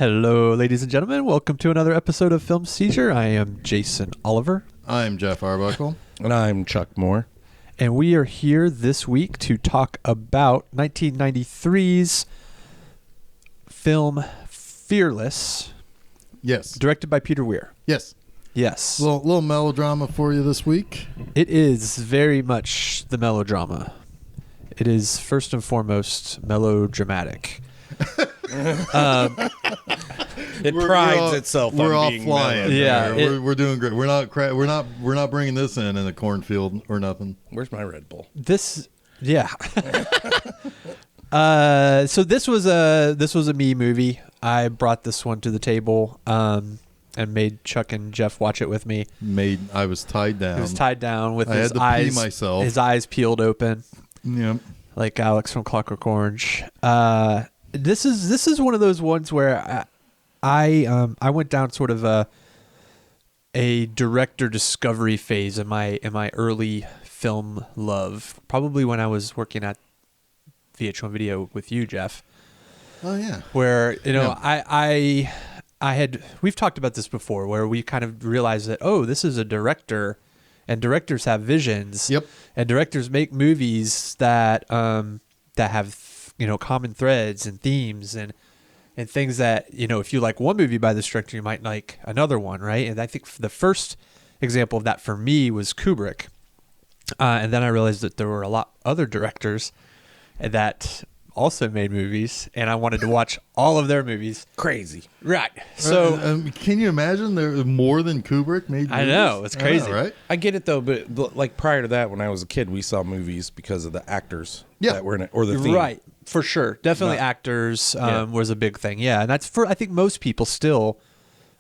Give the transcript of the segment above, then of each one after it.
Hello, ladies and gentlemen. Welcome to another episode of Film Seizure. I am Jason Oliver. I'm Geoff Arbuckle. And I'm Chuck Moore. And we are here this week to talk about 1993's film Fearless. Yes. Directed by Peter Weir. Yes. Yes. Little melodrama for you this week. It is very much the melodrama. It is first and foremost melodramatic. It prides itself we're on all being flying. Yeah, we're doing great. We're not bringing this in a cornfield or nothing. Where's my Red Bull? Yeah. So this was a me movie. I brought this one to the table and made Chuck and Geoff watch it with me. I was tied down. He was tied down with I his had to eyes. pee myself. His eyes peeled open. Yep. Like Alex from Clockwork Orange. This is one of those ones where I went down sort of a director discovery phase in my early film love. Probably when I was working at VH1 Video with you, Geoff. Oh yeah. Where Yeah. we've talked about this before, where we kind of realized that this is a director, and directors have visions. Yep. And directors make movies that have common threads and themes and things that if you like one movie by this director, you might like another one, right? And I think the first example of that for me was Kubrick, and then I realized that there were a lot other directors that also made movies, and I wanted to watch all of their movies. Crazy. Right. So can you imagine there more than Kubrick made movies? I know, it's crazy. I know, right? I get it though, but like prior to that, when I was a kid, we saw movies because of the actors that were in it or the theme. Right. For sure. Definitely actors was a big thing. Yeah. And that's I think most people still,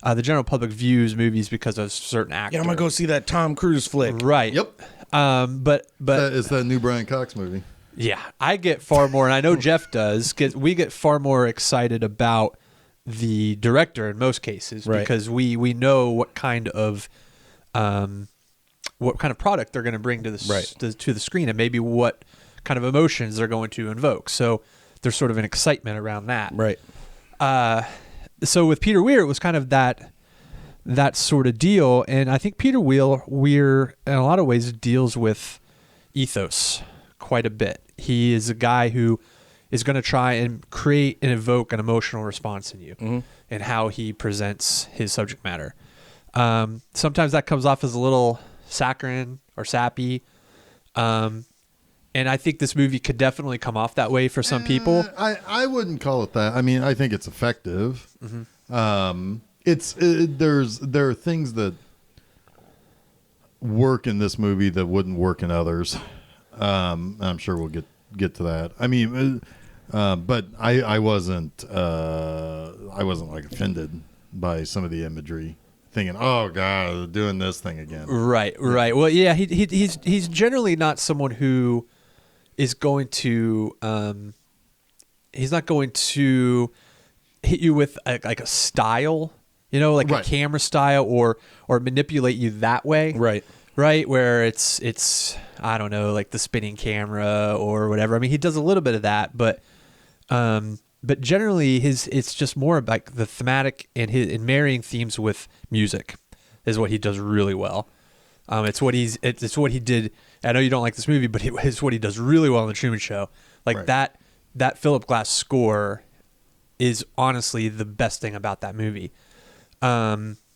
the general public views movies because of certain actors. Yeah, I'm going to go see that Tom Cruise flick. Right. Yep. But It's that new Brian Cox movie. yeah, I get far more, and I know Geoff does, we get far more excited about the director in most cases, right, because we know what kind of product they're going to bring to the to the screen, and maybe what kind of emotions they're going to invoke. So there's sort of an excitement around that. Right. So with Peter Weir, it was kind of that sort of deal, and I think Peter Weir in a lot of ways deals with ethos quite a bit. He is a guy who is going to try and create and evoke an emotional response in you, and how he presents his subject matter. Sometimes that comes off as a little saccharine or sappy, and I think this movie could definitely come off that way for some people. I wouldn't call it that. I mean, I think it's effective. Mm-hmm. There are things that work in this movie that wouldn't work in others. I'm sure we'll get to that. I mean, but I wasn't like offended by some of the imagery, thinking, "Oh God, they're doing this thing again." Right. Well, yeah, he's generally not someone who is going to he's not going to hit you with like a style, like a camera style, or manipulate you that way. Right, where it's I don't know, like the spinning camera or whatever. I mean, he does a little bit of that, but generally it's just more about like the thematic and marrying themes with music is what he does really well. It's what he did. I know you don't like this movie, but it's what he does really well in The Truman Show. Like that Philip Glass score is honestly the best thing about that movie.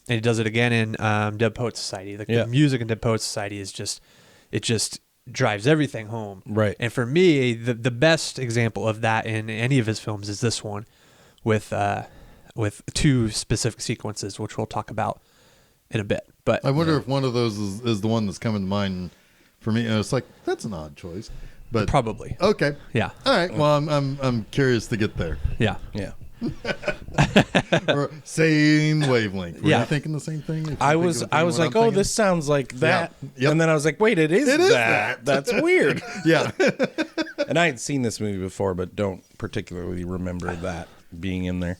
And he does it again in Dead Poets Society. The music in Dead Poets Society is just drives everything home. Right. And for me, the best example of that in any of his films is this one, with two specific sequences, which we'll talk about in a bit. But I wonder if one of those is the one that's coming to mind for me. And it's like, that's an odd choice, but probably. Okay. Yeah. All right. Well, I'm curious to get there. Yeah. Or same wavelength. Were Yeah. you thinking the same thing? I was like, oh, this sounds like that. Yeah. Yep. And then I was like, wait, it is that. That's weird. Yeah. And I had seen this movie before, but don't particularly remember that being in there.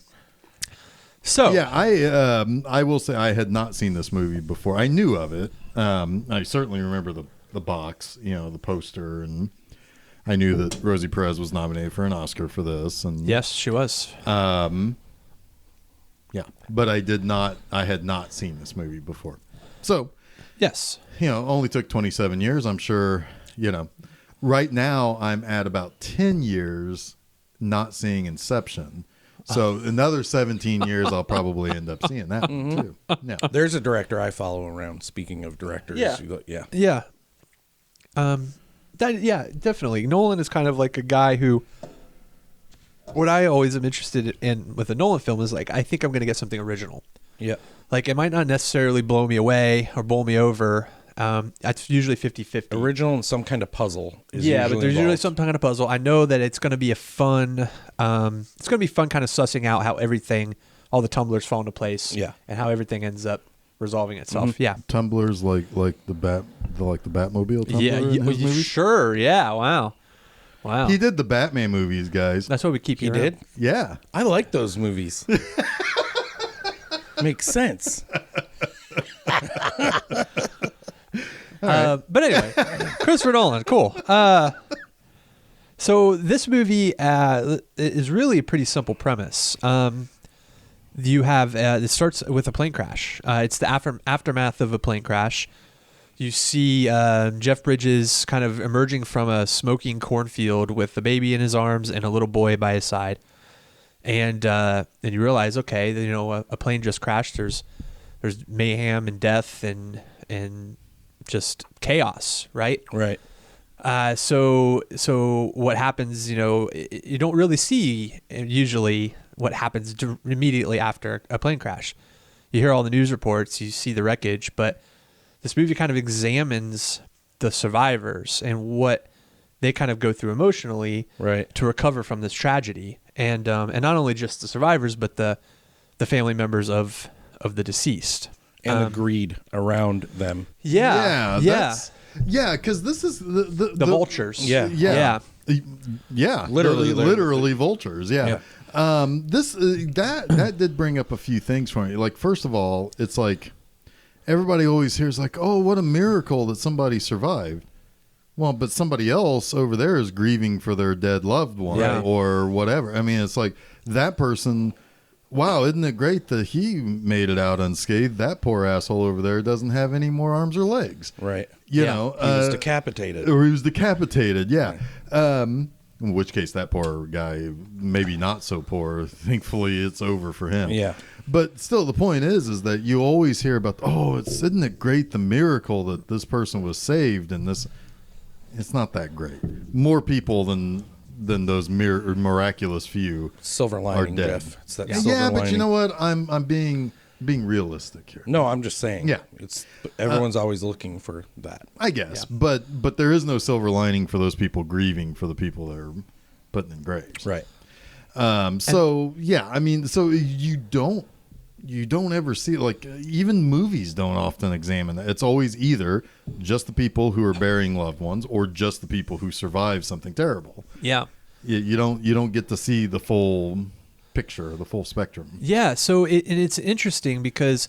So yeah, I will say I had not seen this movie before. I knew of it. I certainly remember the box, the poster, and I knew that Rosie Perez was nominated for an Oscar for this. And yes, she was. Yeah, but I had not seen this movie before. So, Yes. only took 27 years. I'm sure, right now I'm at about 10 years not seeing Inception. So another 17 years, I'll probably end up seeing that one too. Yeah. There's a director I follow around. Speaking of directors, Yeah. Yeah. Yeah. Definitely. Nolan is kind of like a guy who, what I always am interested in with a Nolan film is like, I think I'm going to get something original. Yeah. Like, it might not necessarily blow me away or bowl me over. It's usually 50-50. Original and some kind of puzzle is But there's usually involved. some kind of puzzle. I know that it's going to be kind of sussing out how everything, all the tumblers fall into place. Yeah. And how everything ends up resolving itself. Yeah. Tumblers like the Batmobile tumbler in his movies? Sure. Yeah. Wow. He did the Batman movies, guys. That's what we keep He hearing. did? Yeah. I like those movies. Makes sense. But anyway, Christopher Nolan, cool. So this movie is really a pretty simple premise. You have it starts with a plane crash. It's the aftermath of a plane crash. You see Jeff Bridges kind of emerging from a smoking cornfield with a baby in his arms and a little boy by his side, and you realize, okay, a plane just crashed. There's mayhem and death and just chaos, right? Right. So what happens, you don't really see usually what happens immediately after a plane crash. You hear all the news reports, you see the wreckage, but this movie kind of examines the survivors and what they kind of go through emotionally to recover from this tragedy. And not only just the survivors, but the family members of the deceased. And the greed around them. Yeah. Because this is the vultures. Yeah. Literally vultures. Yeah. That did bring up a few things for me. Like, first of all, it's like everybody always hears like, oh, what a miracle that somebody survived. Well, but somebody else over there is grieving for their dead loved one or whatever. I mean, it's like that person. Wow, isn't it great that he made it out unscathed? That poor asshole over there doesn't have any more arms or legs. Right. You know, he was decapitated. Or he was decapitated, yeah. In which case, that poor guy, maybe not so poor. Thankfully, it's over for him. Yeah. But still, the point is that you always hear about, isn't it great, the miracle that this person was saved, and this. It's not that great. More people than those miraculous few Silver lining, are dead. Geoff. It's that silver but lining. you know what? I'm being realistic here. No, I'm just saying. Yeah. Everyone's always looking for that. I guess, but there is no silver lining for those people grieving for the people that are putting in graves. Right. So you don't ever see, like, even movies don't often examine that. It's always either just the people who are burying loved ones or just the people who survived something terrible. Yeah. You don't get to see the full picture, the full spectrum. Yeah. So it's interesting because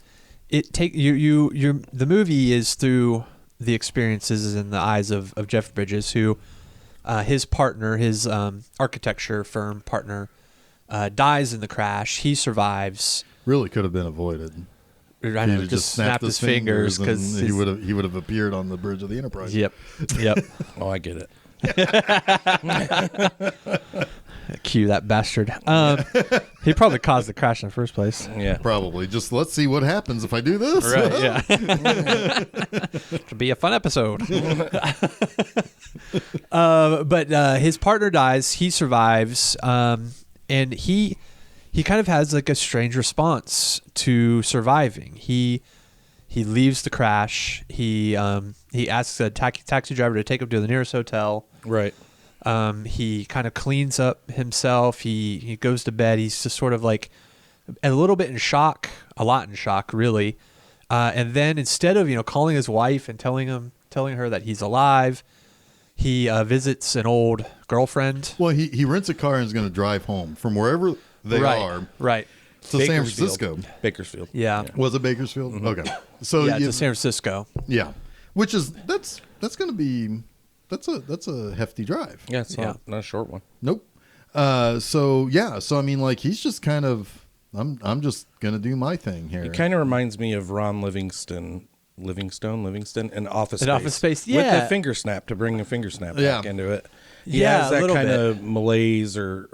the movie is through the experiences in the eyes of Jeff Bridges, who his partner, his architecture firm partner, dies in the crash. He survives. Really could have been avoided. I know, just snapped his fingers because he would have appeared on the bridge of the Enterprise. Yep. Oh, I get it. Cue that bastard. He probably caused the crash in the first place. Yeah, probably. Just let's see what happens if I do this. Right. Yeah. It'll be a fun episode. But his partner dies. He survives, and he kind of has like a strange response to surviving. He leaves the crash. He asks a taxi driver to take him to the nearest hotel. Right. He kind of cleans up himself. He goes to bed. He's just sort of like a little bit in shock, a lot in shock, really. And then instead of calling his wife and telling her that he's alive, he visits an old girlfriend. Well, he rents a car and is going to drive home from wherever they are. Right. To San Francisco. Bakersfield. Yeah. Was it Bakersfield? Mm-hmm. Okay. So yeah, to San Francisco. Yeah. Which is that's going to be that's a hefty drive. Yeah, it's not a short one. Nope. So I mean, like, he's just kind of I'm just gonna do my thing here. It kind of reminds me of Ron Livingston in Office Space. In Office Space, With yeah. the finger snap, to bring the finger snap Yeah. back into it. He Yeah, has a that little kind bit. of malaise or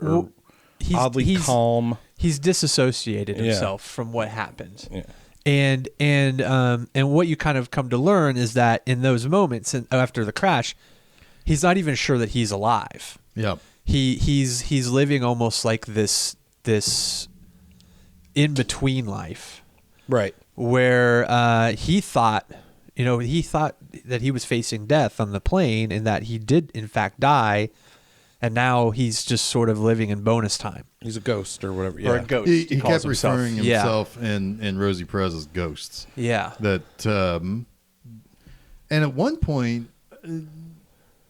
oddly calm. He's disassociated Yeah. himself from what happened. Yeah. And what you kind of come to learn is that in those moments and after the crash, he's not even sure that he's alive. Yeah. He's living almost like this in between life, Right. where he thought that he was facing death on the plane and that he did in fact die, and now he's just sort of living in bonus time. He's a ghost or whatever. Or a Yeah. ghost. He calls kept himself. referring himself and Rosie Perez as ghosts. Yeah. That and at one point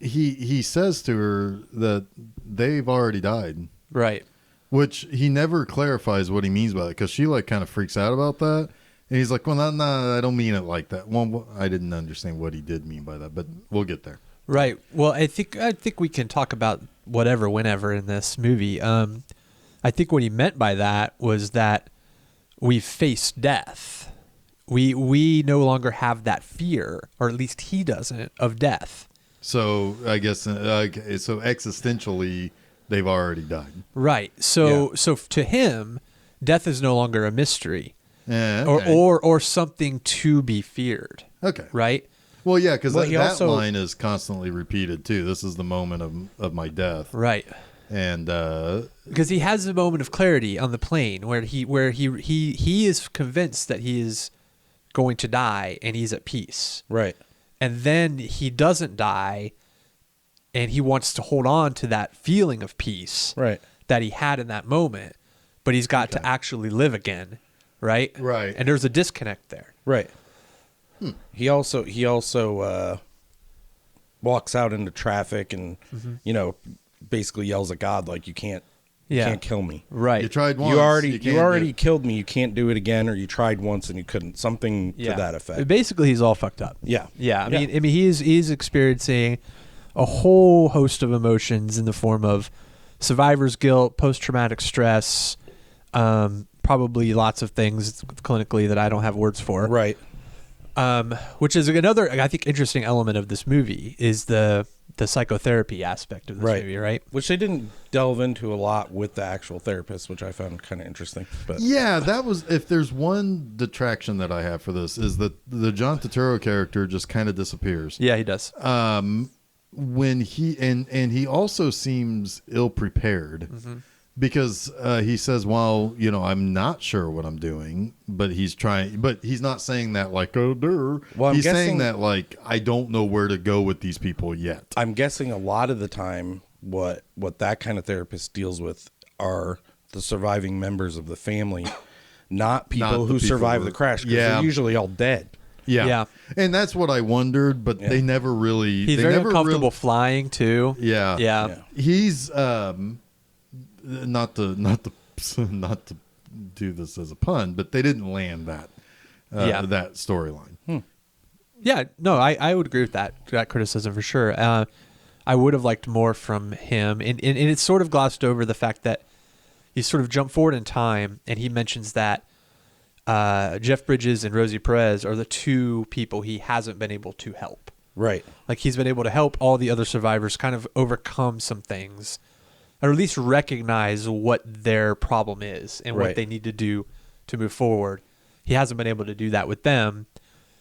he says to her that they've already died, Right. which he never clarifies what he means by it, because she like kind of freaks out about that, and he's like, well, no, I don't mean it like that. Well, I didn't understand what he did mean by that, but we'll get there. Right. Well, I think we can talk about whatever, whenever in this movie. I think what he meant by that was that we face death. We no longer have that fear, or at least he doesn't, of death. So I guess so existentially they've already died. Right. So to him, death is no longer a mystery, Okay. or something to be feared. Okay. Right. Well, yeah, because Well, he that also- line is constantly repeated too. This is the moment of my death, Right. and Because he has a moment of clarity on the plane where he is convinced that he is going to die and he's at peace. Right. And then he doesn't die, and he wants to hold on to that feeling of peace Right. that he had in that moment, but he's got to actually live again, right? Right. And there's a disconnect there. Right. He also walks out into traffic and basically yells at God like, you can't kill me. Right. you tried once. You already can't killed me. You can't do it again, or you tried once and you couldn't. Something to that effect. Basically, he's all fucked up. Yeah. Yeah. I mean, he's experiencing a whole host of emotions in the form of survivor's guilt, post-traumatic stress, probably lots of things clinically that I don't have words for. Right. Which is another, I think, interesting element of this movie is the psychotherapy aspect of this movie, right? Which they didn't delve into a lot with the actual therapist, which I found kind of interesting. But Yeah, that was, if there's one detraction that I have for this, is that the John Turturro character just kind of disappears. Yeah, he does. When he and he also seems ill prepared, because he says, well, I'm not sure what I'm doing, but he's trying, but he's not saying that like, oh, duh. Well, I'm he's saying guessing- that like, I don't know where to go with these people yet. I'm guessing a lot of the time what that kind of therapist deals with are the surviving members of the family, not people Not the who people survived who- the crash, because Yeah. they're usually all dead. Yeah. Yeah. And that's what I wondered, but Yeah. they never really, He's they very never uncomfortable really- flying too. Yeah. Yeah. He's not to do this as a pun, but they didn't land that that storyline. Yeah, no, I would agree with that criticism for sure. I would have liked more from him, and it's sort of glossed over the fact that he sort of jumped forward in time, and he mentions that Jeff Bridges and Rosie Perez are the two people he hasn't been able to help. Right. Like he's been able to help all the other survivors kind of overcome some things, or at least recognize what their problem is and what Right. they need to do to move forward. He hasn't been able to do that with them,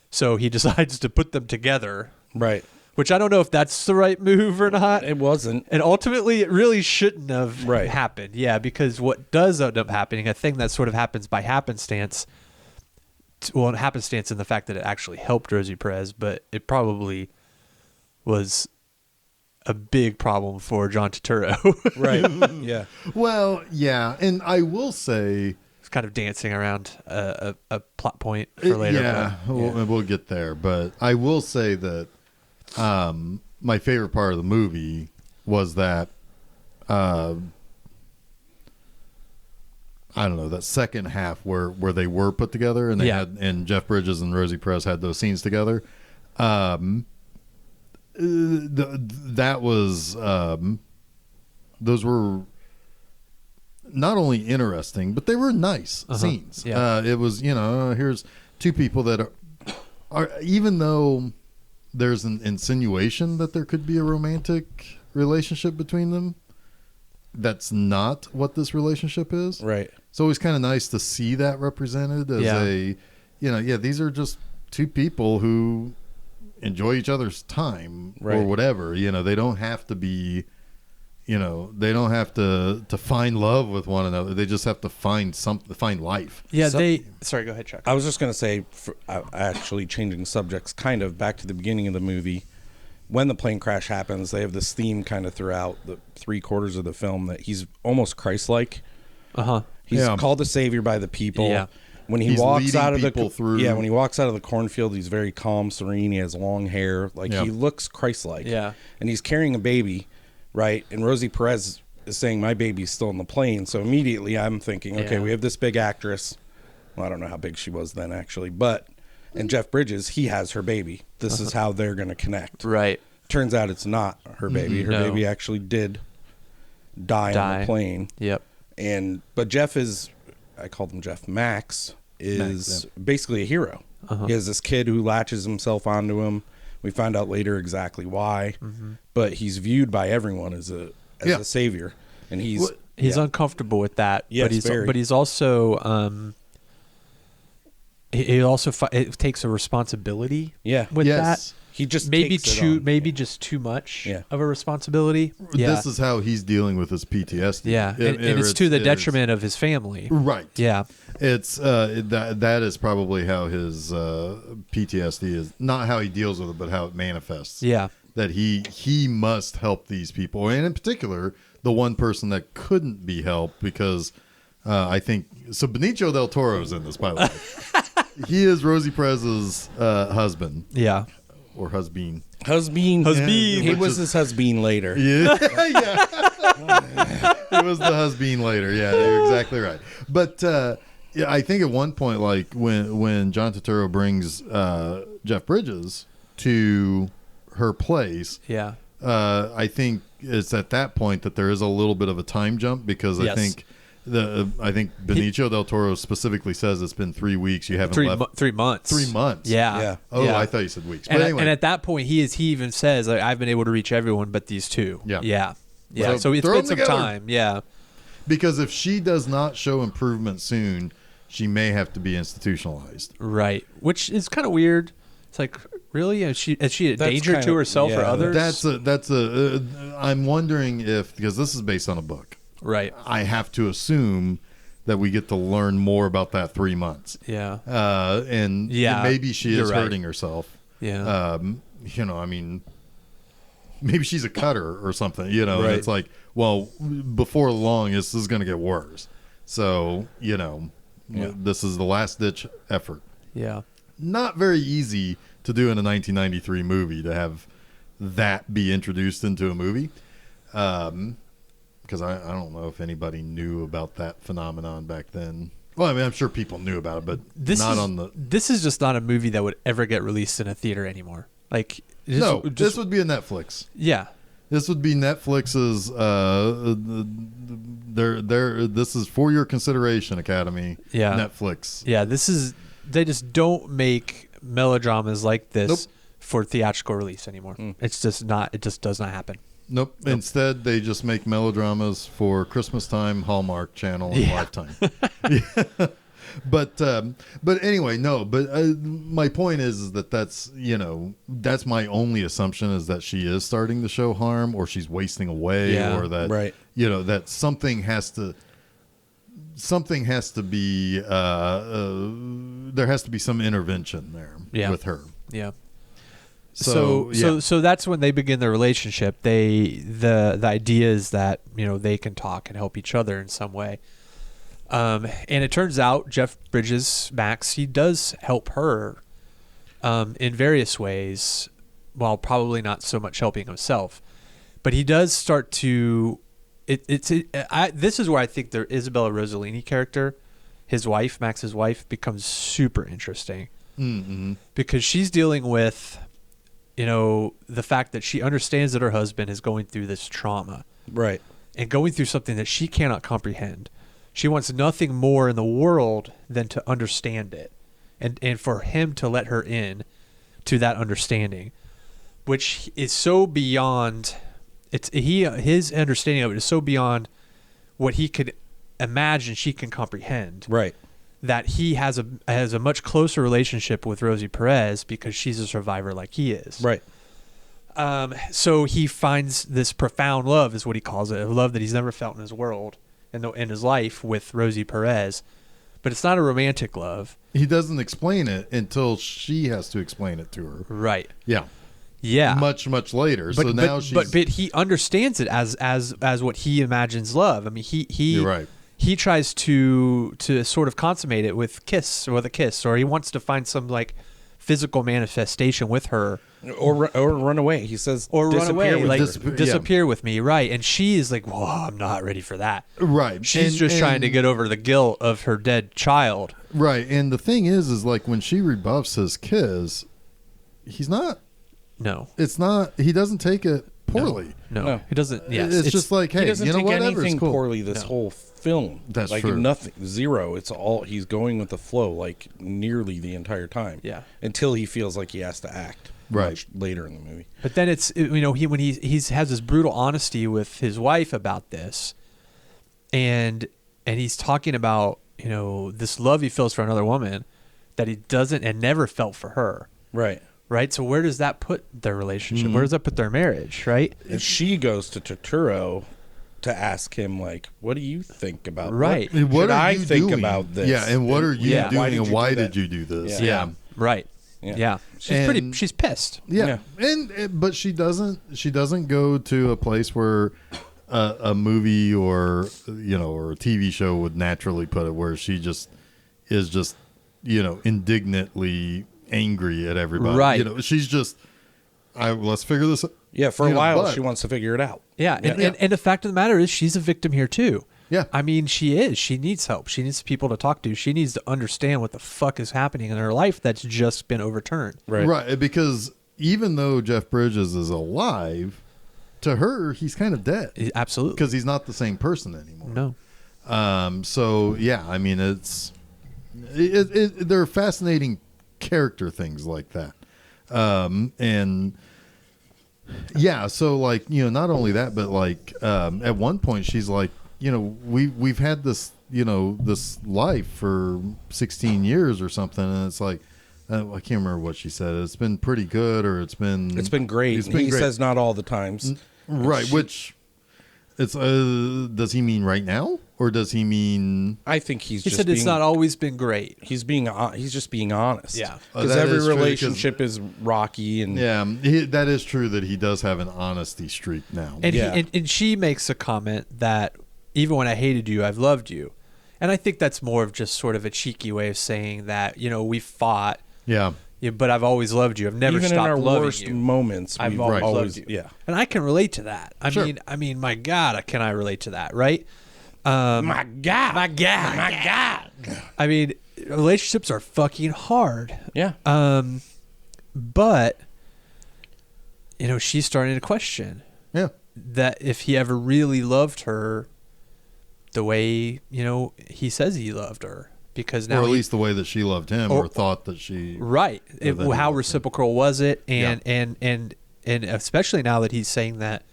so he decides to put them together, Right. which I don't know if that's the right move or not. It wasn't. And ultimately, it really shouldn't have Right. happened. Yeah, because what does end up happening, a thing that sort of happens by happenstance, happenstance in the fact that it actually helped Rosie Perez, but it probably was a big problem for John Turturro. Right. Yeah. Well, yeah, and I will say, It's kind of dancing around a plot point for later. yeah, we'll get there, but I will say that my favorite part of the movie was that I don't know, that second half where they were put together and they Yeah. had, and Jeff Bridges and Rosie Perez had those scenes together. That was those were not only interesting, but they were nice scenes. Yeah. It was, here's two people that are even though there's an insinuation that there could be a romantic relationship between them, that's not what this relationship is. Right. It's always kind of nice to see that represented as these are just two people who enjoy each other's time or whatever. They don't have to be, they don't have to find love with one another. They just have to find life. Yeah. Sorry, go ahead, Chuck. I was just going to say, actually changing subjects, kind of back to the beginning of the movie. When the plane crash happens, they have this theme kind of throughout the 3/4 of the film that he's almost Christ-like. He's called the savior by the people. Yeah. When he walks out of when he walks out of the cornfield, he's very calm, serene. He has long hair, he looks Christ-like. Yeah. And he's carrying a baby, right? And Rosie Perez is saying, "My baby's still in the plane." So immediately I'm thinking, okay, we have this big actress. Well, I don't know how big she was then actually, and Jeff Bridges, he has her baby. This is how they're going to connect. Right. Turns out it's not her baby. Her baby actually did die on the plane. Yep. But Jeff I called him Jeff. Max is basically a hero. He has this kid who latches himself onto him. We find out later exactly why, but he's viewed by everyone as a savior, and he's uncomfortable with that. Yes, but he's also it takes a responsibility. with that. He just maybe takes it on. maybe just too much of a resposibility. Yeah. This is how he's dealing with his PTSD. Yeah, and it's to the detriment of his family. Right. Yeah. It's that is probably how his PTSD is, not how he deals with it, but how it manifests. Yeah. That he must help these people, and in particular the one person that couldn't be helped because I think so. Benicio del Toro's in this, by the way. He is Rosie Perez's husband. Yeah. Or husband. Husband. He was his husband later. Yeah. It was the husband later. Yeah, you're exactly right. But I think at one point, like when John Turturro brings Jeff Bridges to her place, I think it's at that point that there is a little bit of a time jump because I think Benicio del Toro specifically says it's been 3 weeks. You haven't left 3 months. 3 months. Yeah. Oh, yeah. I thought you said weeks. But and, anyway. and at that point, he even says, like, "I've been able to reach everyone, but these two." Yeah. So it's been some time. Yeah. Because if she does not show improvement soon, she may have to be institutionalized. Right. Which is kind of weird. It's like, really? Is she a danger to herself or others? I'm wondering if, because this is based on a book. Right. I have to assume that we get to learn more about that 3 months. Yeah. And maybe she is hurting herself. Yeah. Maybe she's a cutter or something. Right. It's like, well, before long, this is going to get worse. So, this is the last ditch effort. Yeah. Not very easy to do in a 1993 movie to have that be introduced into a movie. Because I don't know if anybody knew about that phenomenon back then. Well, I mean, I'm sure people knew about it, but this is just not a movie that would ever get released in a theater anymore. Like, this would be a Netflix. Yeah, this would be Netflix's. This is for your consideration, Academy. Yeah, Netflix. Yeah, they just don't make melodramas like this for theatrical release anymore. It's just not. It just does not happen. Nope. Instead, they just make melodramas for Christmas time, Hallmark Channel, and Lifetime. But anyway, no. But my point is that that's my only assumption is that she is starting to show harm, or she's wasting away, or that that something has to be there has to be some intervention there with her. Yeah. So that's when they begin their relationship. The idea is that they can talk and help each other in some way. And it turns out Jeff Bridges, Max, he does help her in various ways, while probably not so much helping himself. But he does start to. This is where I think the Isabella Rossellini character, his wife, Max's wife, becomes super interesting. Mm-hmm. Because she's dealing with the fact that she understands that her husband is going through this trauma. Right. And going through something that she cannot comprehend. She wants nothing more in the world than to understand it, and for him to let her in to that understanding, which is so beyond. His understanding of it is so beyond what he could imagine she can comprehend. Right. That he has a much closer relationship with Rosie Perez because she's a survivor like he is. Right. So he finds this profound love, is what he calls it, a love that he's never felt in his world, in his life, with Rosie Perez. But it's not a romantic love. He doesn't explain it until she has to explain it to her. Right. Yeah. Yeah. Much later. But, so now she's. But he understands it as what he imagines love. I mean, You're right. He tries to sort of consummate it with a kiss, or he wants to find some like physical manifestation with her, or run away. He says, or run away, with like disappear with me, right? And she is like, "Whoa, I'm not ready for that." Right. She's just trying to get over the guilt of her dead child. Right. And the thing is like when she rebuffs his kiss, he's not. No, it's not. He doesn't take it poorly. No. He doesn't. Yes, it's just like, hey, he doesn't you know take whatever. anything It's cool. poorly this whole film. That's like true. Nothing, zero. It's all he's going with the flow, like nearly the entire time. Yeah. Until he feels like he has to act. Right. Much later in the movie. But then when he has this brutal honesty with his wife about this, and he's talking about this love he feels for another woman that he doesn't and never felt for her. Right. Right. So where does that put their relationship? Where does that put their marriage? Right. And she goes to Turturro to ask him, like, what do you think about Right. What are I you think doing? about this? Yeah, and what are you Yeah. doing, and why do did that? you do this? Yeah. Right. Yeah. Yeah. She's pissed. Yeah. But she doesn't go to a place where a movie or or a TV show would naturally put it, where she just is just indignantly angry at everybody. Right. She's just let's figure this out. Yeah, for a while but- she wants to figure it out. Yeah. And the fact of the matter is she's a victim here too. Yeah. I mean, she is. She needs help. She needs people to talk to. She needs to understand what the fuck is happening in her life that's just been overturned. Right. Because even though Jeff Bridges is alive, to her, he's kind of dead. Absolutely. Because he's not the same person anymore. No. So, yeah, I mean, they're fascinating character things like that. And yeah, so like, not only that, but like, at one point she's like, we've had this, this life for 16 years or something. And it's like, I can't remember what she said. It's been pretty good, or it's been great. He great. says not all the times. Right. Which it's, does he mean right now? Or does he mean? I think he said it's not always been great. He's just being honest. Yeah. Because that every is true, relationship is rocky, and Yeah, that is true that he does have an honesty streak now. And Yeah. and she makes a comment that even when I hated you, I've loved you. And I think that's more of just sort of a cheeky way of saying that, we fought, Yeah. but I've always loved you. I've never even in stopped our loving worst you. moments, I've we've always always loved you. Yeah. And I can relate to that. Sure. I mean, my God, can I relate to that, right? My God. I mean, relationships are fucking hard. Yeah. But, she's starting to question Yeah. that if he ever really loved her the way, he says he loved her. Because now Or at least the way that she loved him, or thought that she. Right. that he How loved reciprocal was it? And especially now that he's saying that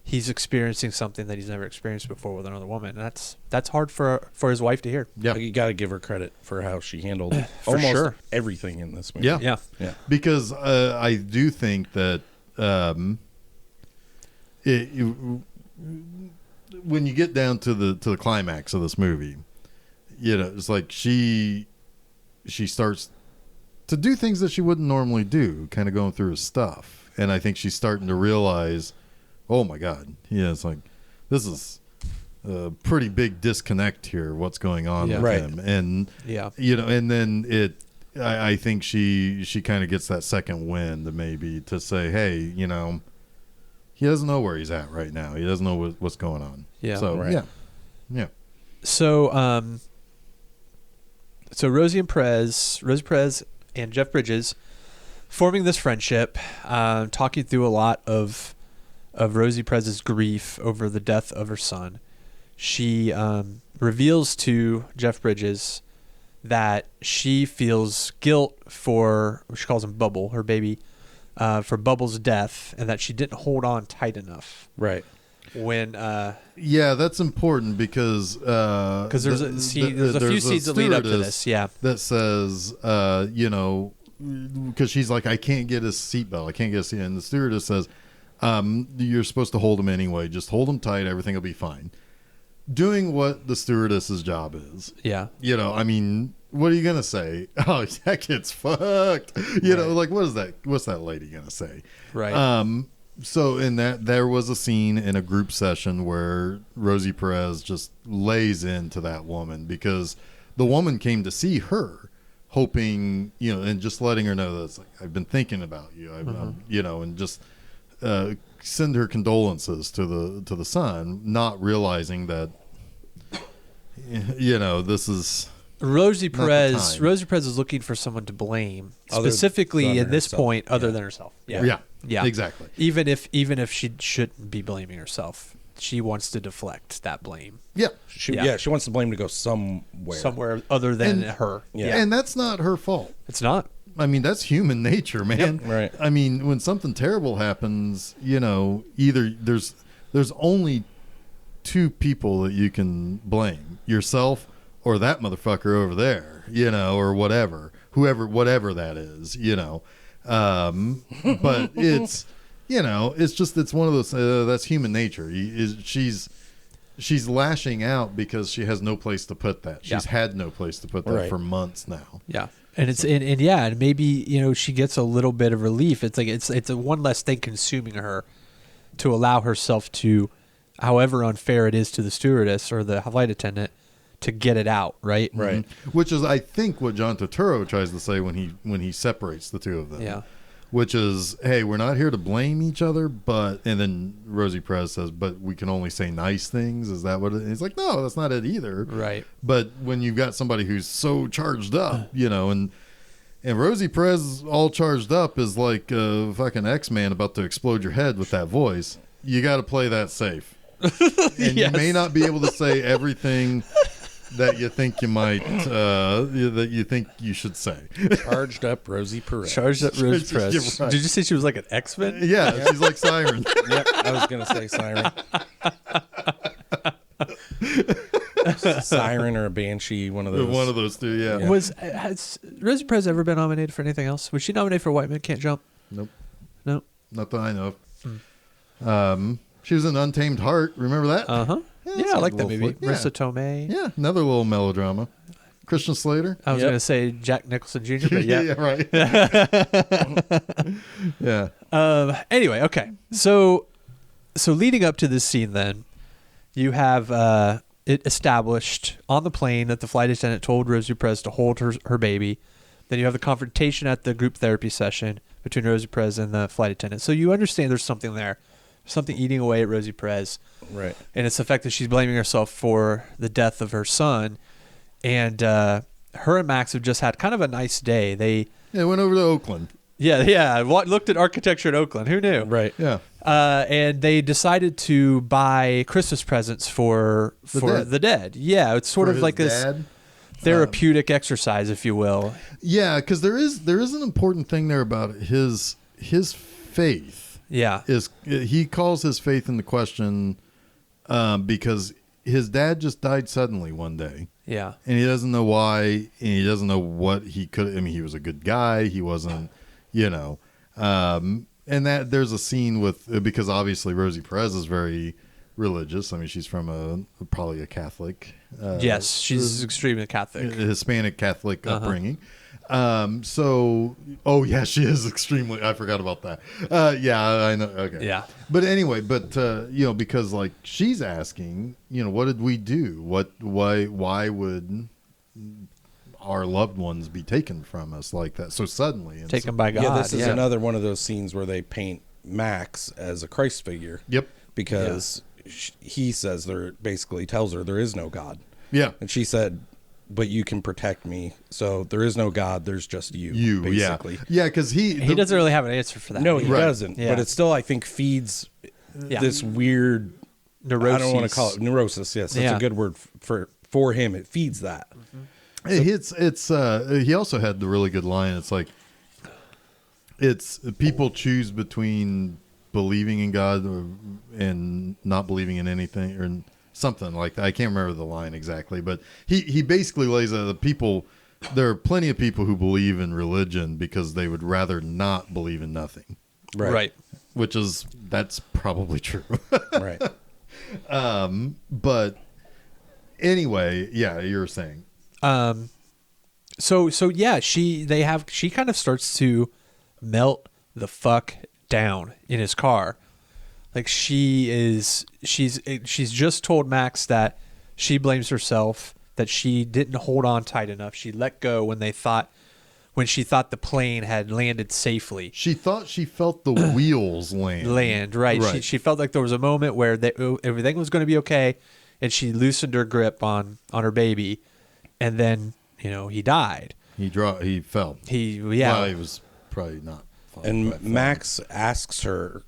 he's experiencing something that he's never experienced before with another woman. That's hard for his wife to hear. Yeah. You got to give her credit for how she handled For almost sure. everything in this movie. Yeah. Yeah. Because I do think that when you get down to the climax of this movie, it's like she starts to do things that she wouldn't normally do, kind of going through his stuff. And I think she's starting to realize, oh my God, it's like, this is a pretty big disconnect here, what's going on with Right. him. And, Yeah. and then I think she kind of gets that second wind maybe to say, hey, he doesn't know where he's at right now. He doesn't know what's going on. Yeah. So, Right. yeah. So, so Rosie Perez and Jeff Bridges forming this friendship, talking through a lot of Rosie Perez's grief over the death of her son. she reveals to Jeff Bridges that she feels guilt for, she calls him Bubble, her baby, for Bubble's death, and that she didn't hold on tight enough. Right. When yeah, that's important because there's a scene, there's a few scenes that lead up to this. Yeah, that says you know, because she's like, I can't get his seatbelt, I can't get his seat, and the stewardess says, you're supposed to hold him anyway. Just hold him tight. Everything will be fine. Doing what the stewardess's job is. Yeah. You know, I mean, what are you gonna say? Oh, that kid's fucked. You know, like, what is that? What's that lady gonna say? Right. So in that, there was a scene in a group session where Rosie Perez just lays into that woman because the woman came to see her, hoping, you know, and just letting her know that it's like, I've been thinking about you, you know, and just send her condolences to the son, not realizing that, you know, this is. Rosie Perez is looking for someone to blame, specifically in this point, other than herself. Yeah, exactly. Even if she shouldn't be blaming herself, she wants to deflect that blame. Yeah, she wants the blame to go somewhere other than her. Yeah, and that's not her fault. It's not. I mean, that's human nature, man. Yep, right. I mean, when something terrible happens, you know, either there's only two people that you can blame: yourself or that motherfucker over there, you know, or whatever that is, you know. But it's, you know, it's one of those, that's human nature. She's lashing out because she has no place to put that. She's had no place to put that for months now. Yeah. And it's, and maybe, you know, she gets a little bit of relief. It's like, it's a one less thing consuming her to allow herself to, however unfair it is to the stewardess or the flight attendant, to get it out, right? Right. Mm-hmm. Which is, I think, what John Turturro tries to say when he separates the two of them. Yeah. Which is, hey, we're not here to blame each other, and then Rosie Perez says, but we can only say nice things. Is that what it is? He's like, no, that's not it either. Right. But when you've got somebody who's so charged up, you know, and Rosie Perez all charged up is like a fucking X-Man about to explode your head with that voice. You got to play that safe. And you may not be able to say everything that you think you might, that you think you should say. Charged up Rosie Perez. Right. Did you say she was like an X-Men? Yeah, she's like Siren. Yeah, I was going to say Siren. Siren or a Banshee, one of those. One of those two, yeah. Has Rosie Perez ever been nominated for anything else? Was she nominated for White Men Can't Jump? Nope. No. Not that I know of. She was in Untamed Heart. Remember that? Uh-huh. Yeah, I like that movie. Flick. Yeah. Marissa Tomei. Yeah, another little melodrama. Christian Slater. I was going to say Jack Nicholson Jr., but yeah, right. Yeah. Anyway, okay. So leading up to this scene then, you have it established on the plane that the flight attendant told Rosie Perez to hold her baby. Then you have the confrontation at the group therapy session between Rosie Perez and the flight attendant. So you understand there's something there. Something eating away at Rosie Perez. Right. And it's the fact that she's blaming herself for the death of her son. And her and Max have just had kind of a nice day. They went over to Oakland. Yeah. Looked at architecture in Oakland. Who knew? Right. Yeah. And they decided to buy Christmas presents for the dead. Yeah, it's sort of like this therapeutic exercise, if you will. Yeah, because there is an important thing there about his faith. Yeah, he calls his faith into question because his dad just died suddenly one day. Yeah, and he doesn't know why, and he doesn't know what he could. I mean, he was a good guy. He wasn't, you know. And that there's a scene with, because obviously Rosie Perez is very religious. I mean, she's from probably a Catholic. Yes, she's extremely Catholic, Hispanic Catholic upbringing. She is extremely, I forgot about that. Yeah, I know. Okay. Yeah. But anyway, you know, because like she's asking, you know, what did we do? Why would our loved ones be taken from us like that so suddenly? And taken by God. Yeah, this is another one of those scenes where they paint Max as a Christ figure. Yep. Because he says basically tells her there is no God. Yeah. And she said, but you can protect me. So there is no God. There's just you. Basically. Yeah, because he doesn't really have an answer for that. No, he doesn't. Yeah. But it still, I think, feeds this weird neuroses. I don't want to call it neurosis. Yes, that's a good word for him. It feeds that. He also had the really good line. It's like, it's people choose between believing in God and not believing in anything, or something like that. I can't remember the line exactly, but he basically lays out the people. There are plenty of people who believe in religion because they would rather not believe in nothing. Right. That's probably true. Right. But anyway, yeah, you were saying. So yeah, she kind of starts to melt the fuck down in his car. Like she's just told Max that she blames herself, that she didn't hold on tight enough. She let go when she thought the plane had landed safely. She thought she felt the wheels land. Right. She felt like there was a moment where everything was going to be okay, and she loosened her grip on her baby, and then he died. He fell. He was probably not. And Max asks her,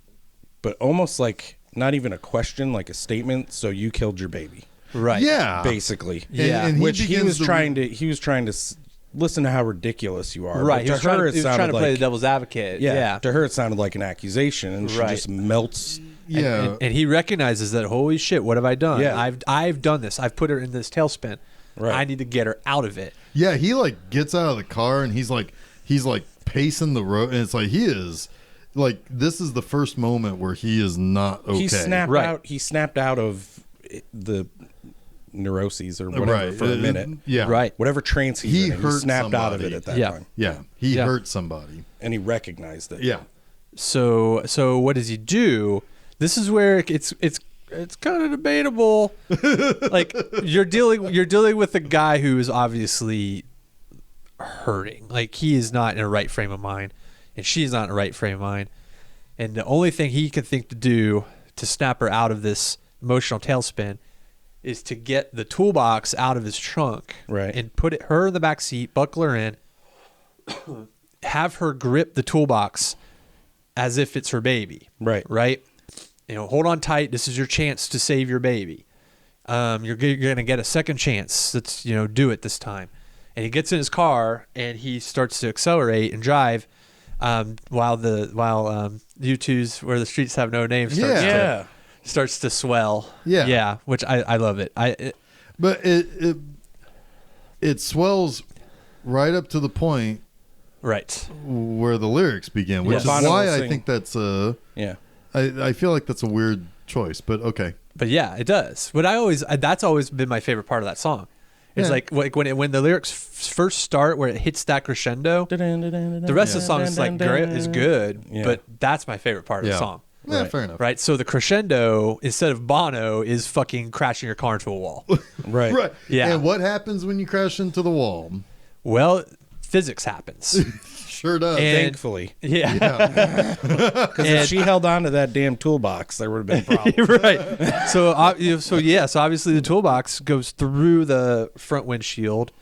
but almost like not even a question, like a statement. So you killed your baby, right? Yeah, basically. Yeah, and which he was trying to listen to how ridiculous you are. Right. He was trying to play the devil's advocate. Yeah. To her, it sounded like an accusation, and she just melts. Yeah. And he recognizes that, holy shit, what have I done? Yeah. I've done this. I've put her in this tailspin. Right. I need to get her out of it. Yeah. He like gets out of the car and he's like pacing the road, and it's like he is like, this is the first moment where he is not okay. He snapped out of the neuroses or whatever for a minute. Yeah. Right. Whatever trance he snapped out of it at that time. Yeah. He hurt somebody. And he recognized it. Yeah. So what does he do? This is where it's kind of debatable. Like you're dealing with a guy who is obviously hurting. Like he is not in a right frame of mind, and she's not in a right frame of mind. And the only thing he can think to do to snap her out of this emotional tailspin is to get the toolbox out of his trunk, right, and put her in the back seat, buckle her in, have her grip the toolbox as if it's her baby. Right. Hold on tight. This is your chance to save your baby. You're going to get a second chance. Let's do it this time. And he gets in his car and he starts to accelerate and drive, while U2's Where the Streets Have No Name starts to swell. Yeah, which I love it. But it swells right up to the point where the lyrics begin, which is why I think that's I feel like that's a weird choice, but okay. But yeah, it does. That's always been my favorite part of that song. It's like when the lyrics first start, where it hits that crescendo, the rest of the song is good, but that's my favorite part of the song. Yeah, fair enough. Right, so the crescendo, instead of Bono, is fucking crashing your car into a wall. Right. Yeah. And what happens when you crash into the wall? Well, physics happens. Sure does. Thankfully. Yeah. Because if she held on to that damn toolbox, there would have been problems. Right. So obviously the toolbox goes through the front windshield.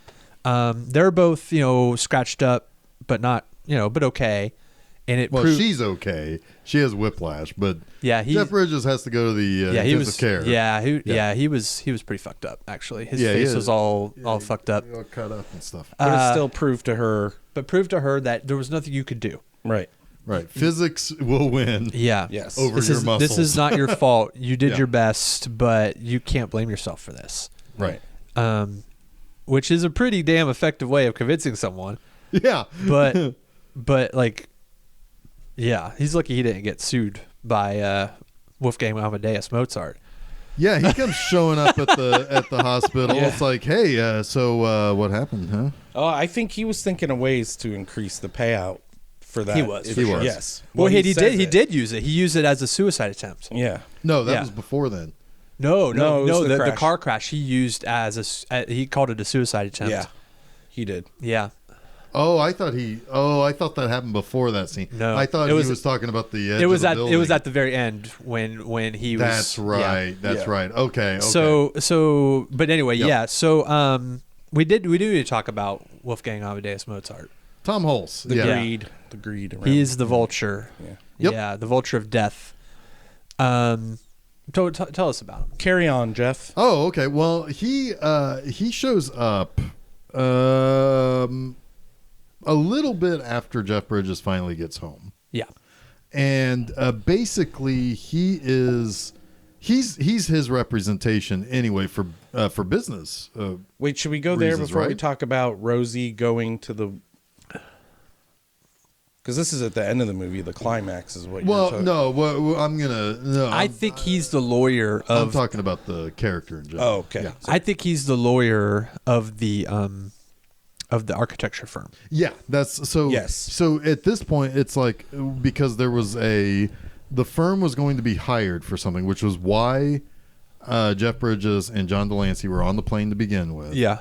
They're both, scratched up, but not, but okay. And she's okay. She has whiplash, but Jeff Bridges has to go to the intensive care. He was pretty fucked up, actually. His face was all fucked up, all cut up and stuff. But it still proved to her that there was nothing you could do. Right. Physics will win. Yeah. Yes. Over your muscles. This is not your fault. You did your best, but you can't blame yourself for this. Right. Which is a pretty damn effective way of convincing someone. Yeah. But like. Yeah, he's lucky he didn't get sued by Wolfgang Amadeus Mozart. Yeah, he comes showing up at the hospital. Yeah. It's like, hey, so what happened, huh? Oh, I think he was thinking of ways to increase the payout for that. He was. Yes. Well, he did use it. He used it as a suicide attempt. Yeah. No, that was before then. No. The car crash he used he called it a suicide attempt. Yeah, he did. Yeah. Oh, I thought that happened before that scene. No, I thought he was talking about the edge it was of the building. It was at the very end when he was. That's right. Yeah. That's right. Okay. So, but anyway, So, we do need to talk about Wolfgang Amadeus Mozart. Tom Hulse. The greed. He is the vulture. Yeah. Yeah, the vulture of death. Tell us about him. Carry on, Geoff. Oh, okay. Well, he shows up a little bit after Jeff Bridges finally gets home. Yeah. And basically he's his representation anyway for business. Wait, should we go there reasons, before we right? talk about Rosie going to the? Because this is at the end of the movie. The climax is what. Well, you're talking. no. Well, I'm gonna. No, I think he's the lawyer I'm of. talking about the character in general. Oh, okay. Yeah. I think he's the lawyer of the architecture firm. Yeah, that's so. Yes. So at this point, it's like because there was the firm was going to be hired for something, which was why Jeff Bridges and John Delancey were on the plane to begin with. Yeah.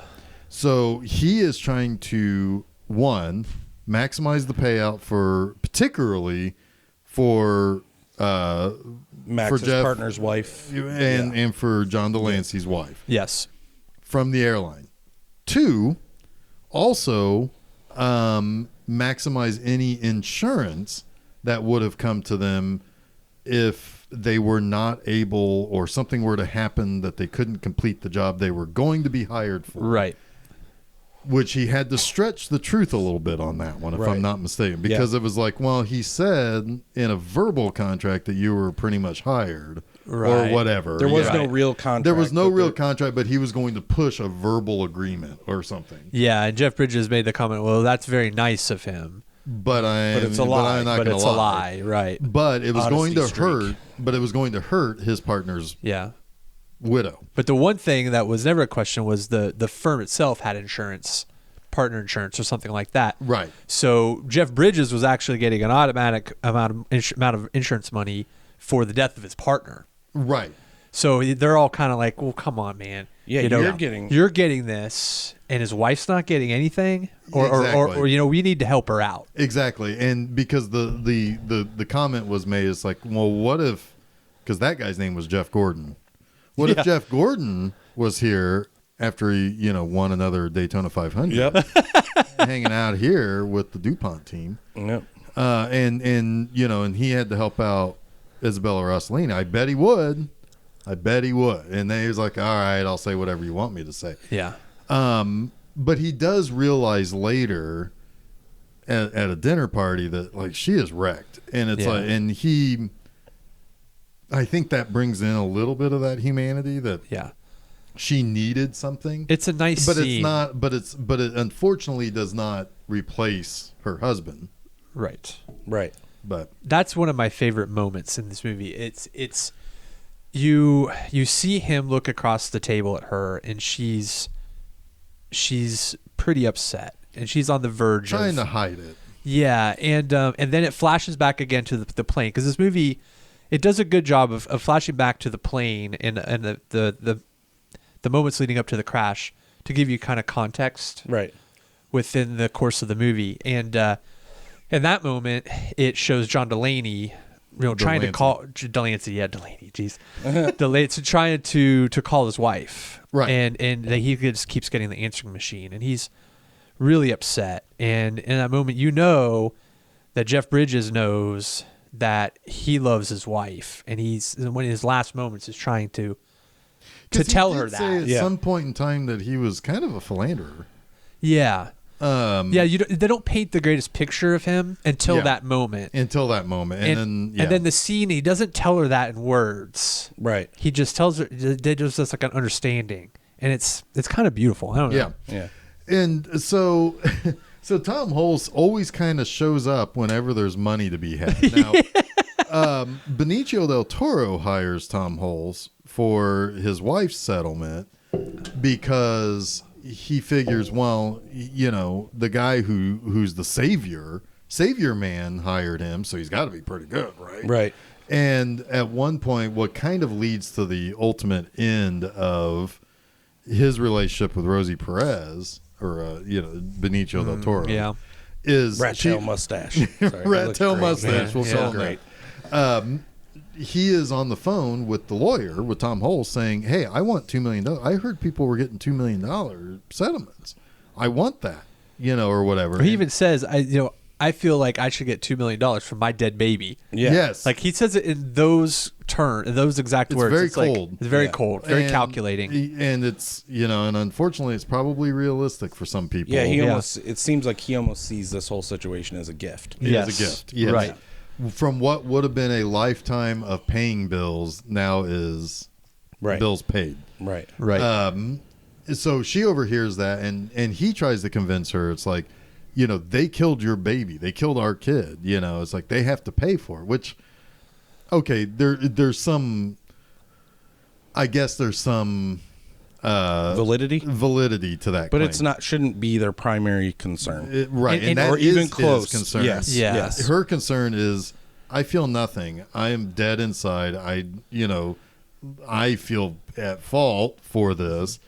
So he is trying to maximize the payout particularly for Max's Jeff partner's wife and for John Delancey's wife Yes. from the airline. 2, also maximize any insurance that would have come to them if they were not able or something were to happen that they couldn't complete the job they were going to be hired for. Right. Which he had to stretch the truth a little bit on that one, if Right. I'm not mistaken, because it was like, well, he said in a verbal contract that you were pretty much hired Right. or whatever. There was Yeah. no real contract. There was no but real there- contract, but he was going to push a verbal agreement or something. Yeah, and Jeff Bridges made the comment, well, that's very nice of him. But it's a lie. I'm not But gonna it's a lie, right. But it was going to Honesty streak. hurt. But it was going to hurt his partner's Yeah. widow. But the one thing that was never a question was the firm itself had insurance, partner insurance or something like that. Right. So Jeff Bridges was actually getting an automatic amount of insurance money for the death of his partner. Right. So they're all kind of like, well, come on, man. Yeah, You know, you're getting this, and his wife's not getting anything, or Exactly. you know, we need to help her out. Exactly. And because the comment was made, it's like, well, what if? Because that guy's name was Jeff Gordon. What Yeah. if Jeff Gordon was here after he won another Daytona 500? Yep. Hanging out here with the DuPont team. Yep. And he had to help out Isabella Rossellini. I bet he would. And then he was like, all right, I'll say whatever you want me to say. Yeah. But he does realize later at a dinner party that like she is wrecked. And it's Yeah. like, and I think that brings in a little bit of that humanity that Yeah. she needed something. It's a nice but scene. it's not, but it unfortunately does not replace her husband. Right. Right. But That's one of my favorite moments in this movie. It's you see him look across the table at her, and she's pretty upset, and she's on the verge trying of to hide it. Yeah, and then it flashes back again to the plane, because this movie, it does a good job of flashing back to the plane and the moments leading up to the crash to give you kind of context Right. within the course of the movie. And in that moment, it shows John Delaney, trying to call Delancey. Yeah, Delaney. Jeez, Delancey trying to call his wife. Right. And he just keeps getting the answering machine, and he's really upset. And in that moment, that Jeff Bridges knows that he loves his wife, and he's one of his last moments is trying to 'Cause he tell did her say that. at some point in time that he was kind of a philanderer. Yeah. They don't paint the greatest picture of him until Yeah. that moment. Until that moment, and then the scene, he doesn't tell her that in words. Right. He just tells her, they just like an understanding, and it's kind of beautiful. I don't know. Yeah. And so Tom Hulse always kind of shows up whenever there's money to be had. Now, Benicio del Toro hires Tom Hulse for his wife's settlement because he figures, well, the guy who's the savior man hired him, so he's got to be pretty good, right? Right. And at one point, what kind of leads to the ultimate end of his relationship with Rosie Perez, or Benicio del Toro, Yeah. is Rat tail mustache. Sorry, that rat looks tail great. mustache. We'll Yeah. call him that. He is on the phone with the lawyer, with Tom Hulse, saying, "Hey, I want $2 million. I heard people were getting $2 million settlements. I want that, or whatever." He even says, I feel like I should get $2 million from my dead baby. Yeah. Yes. Like he says it in those those exact It's words. very like, cold. it's very Yeah. cold, very And- calculating. And it's, and unfortunately, it's probably realistic for some people. Yeah, Yeah. it seems like he almost sees this whole situation as a gift. It Yes. is a gift. Yes. Right. From what would have been a lifetime of paying bills, now is Right. bills paid. Right. Right. So she overhears that, and he tries to convince her. It's like, they killed your baby. They killed our kid. It's like they have to pay for it, which, okay, there's some, I guess there's some Validity, to that but claim. it's not shouldn't be their primary concern. Right. And- And that or even is close. his concern. Yes. Yeah. Yes. Her concern is, I feel nothing. I am dead inside. I feel at fault for this,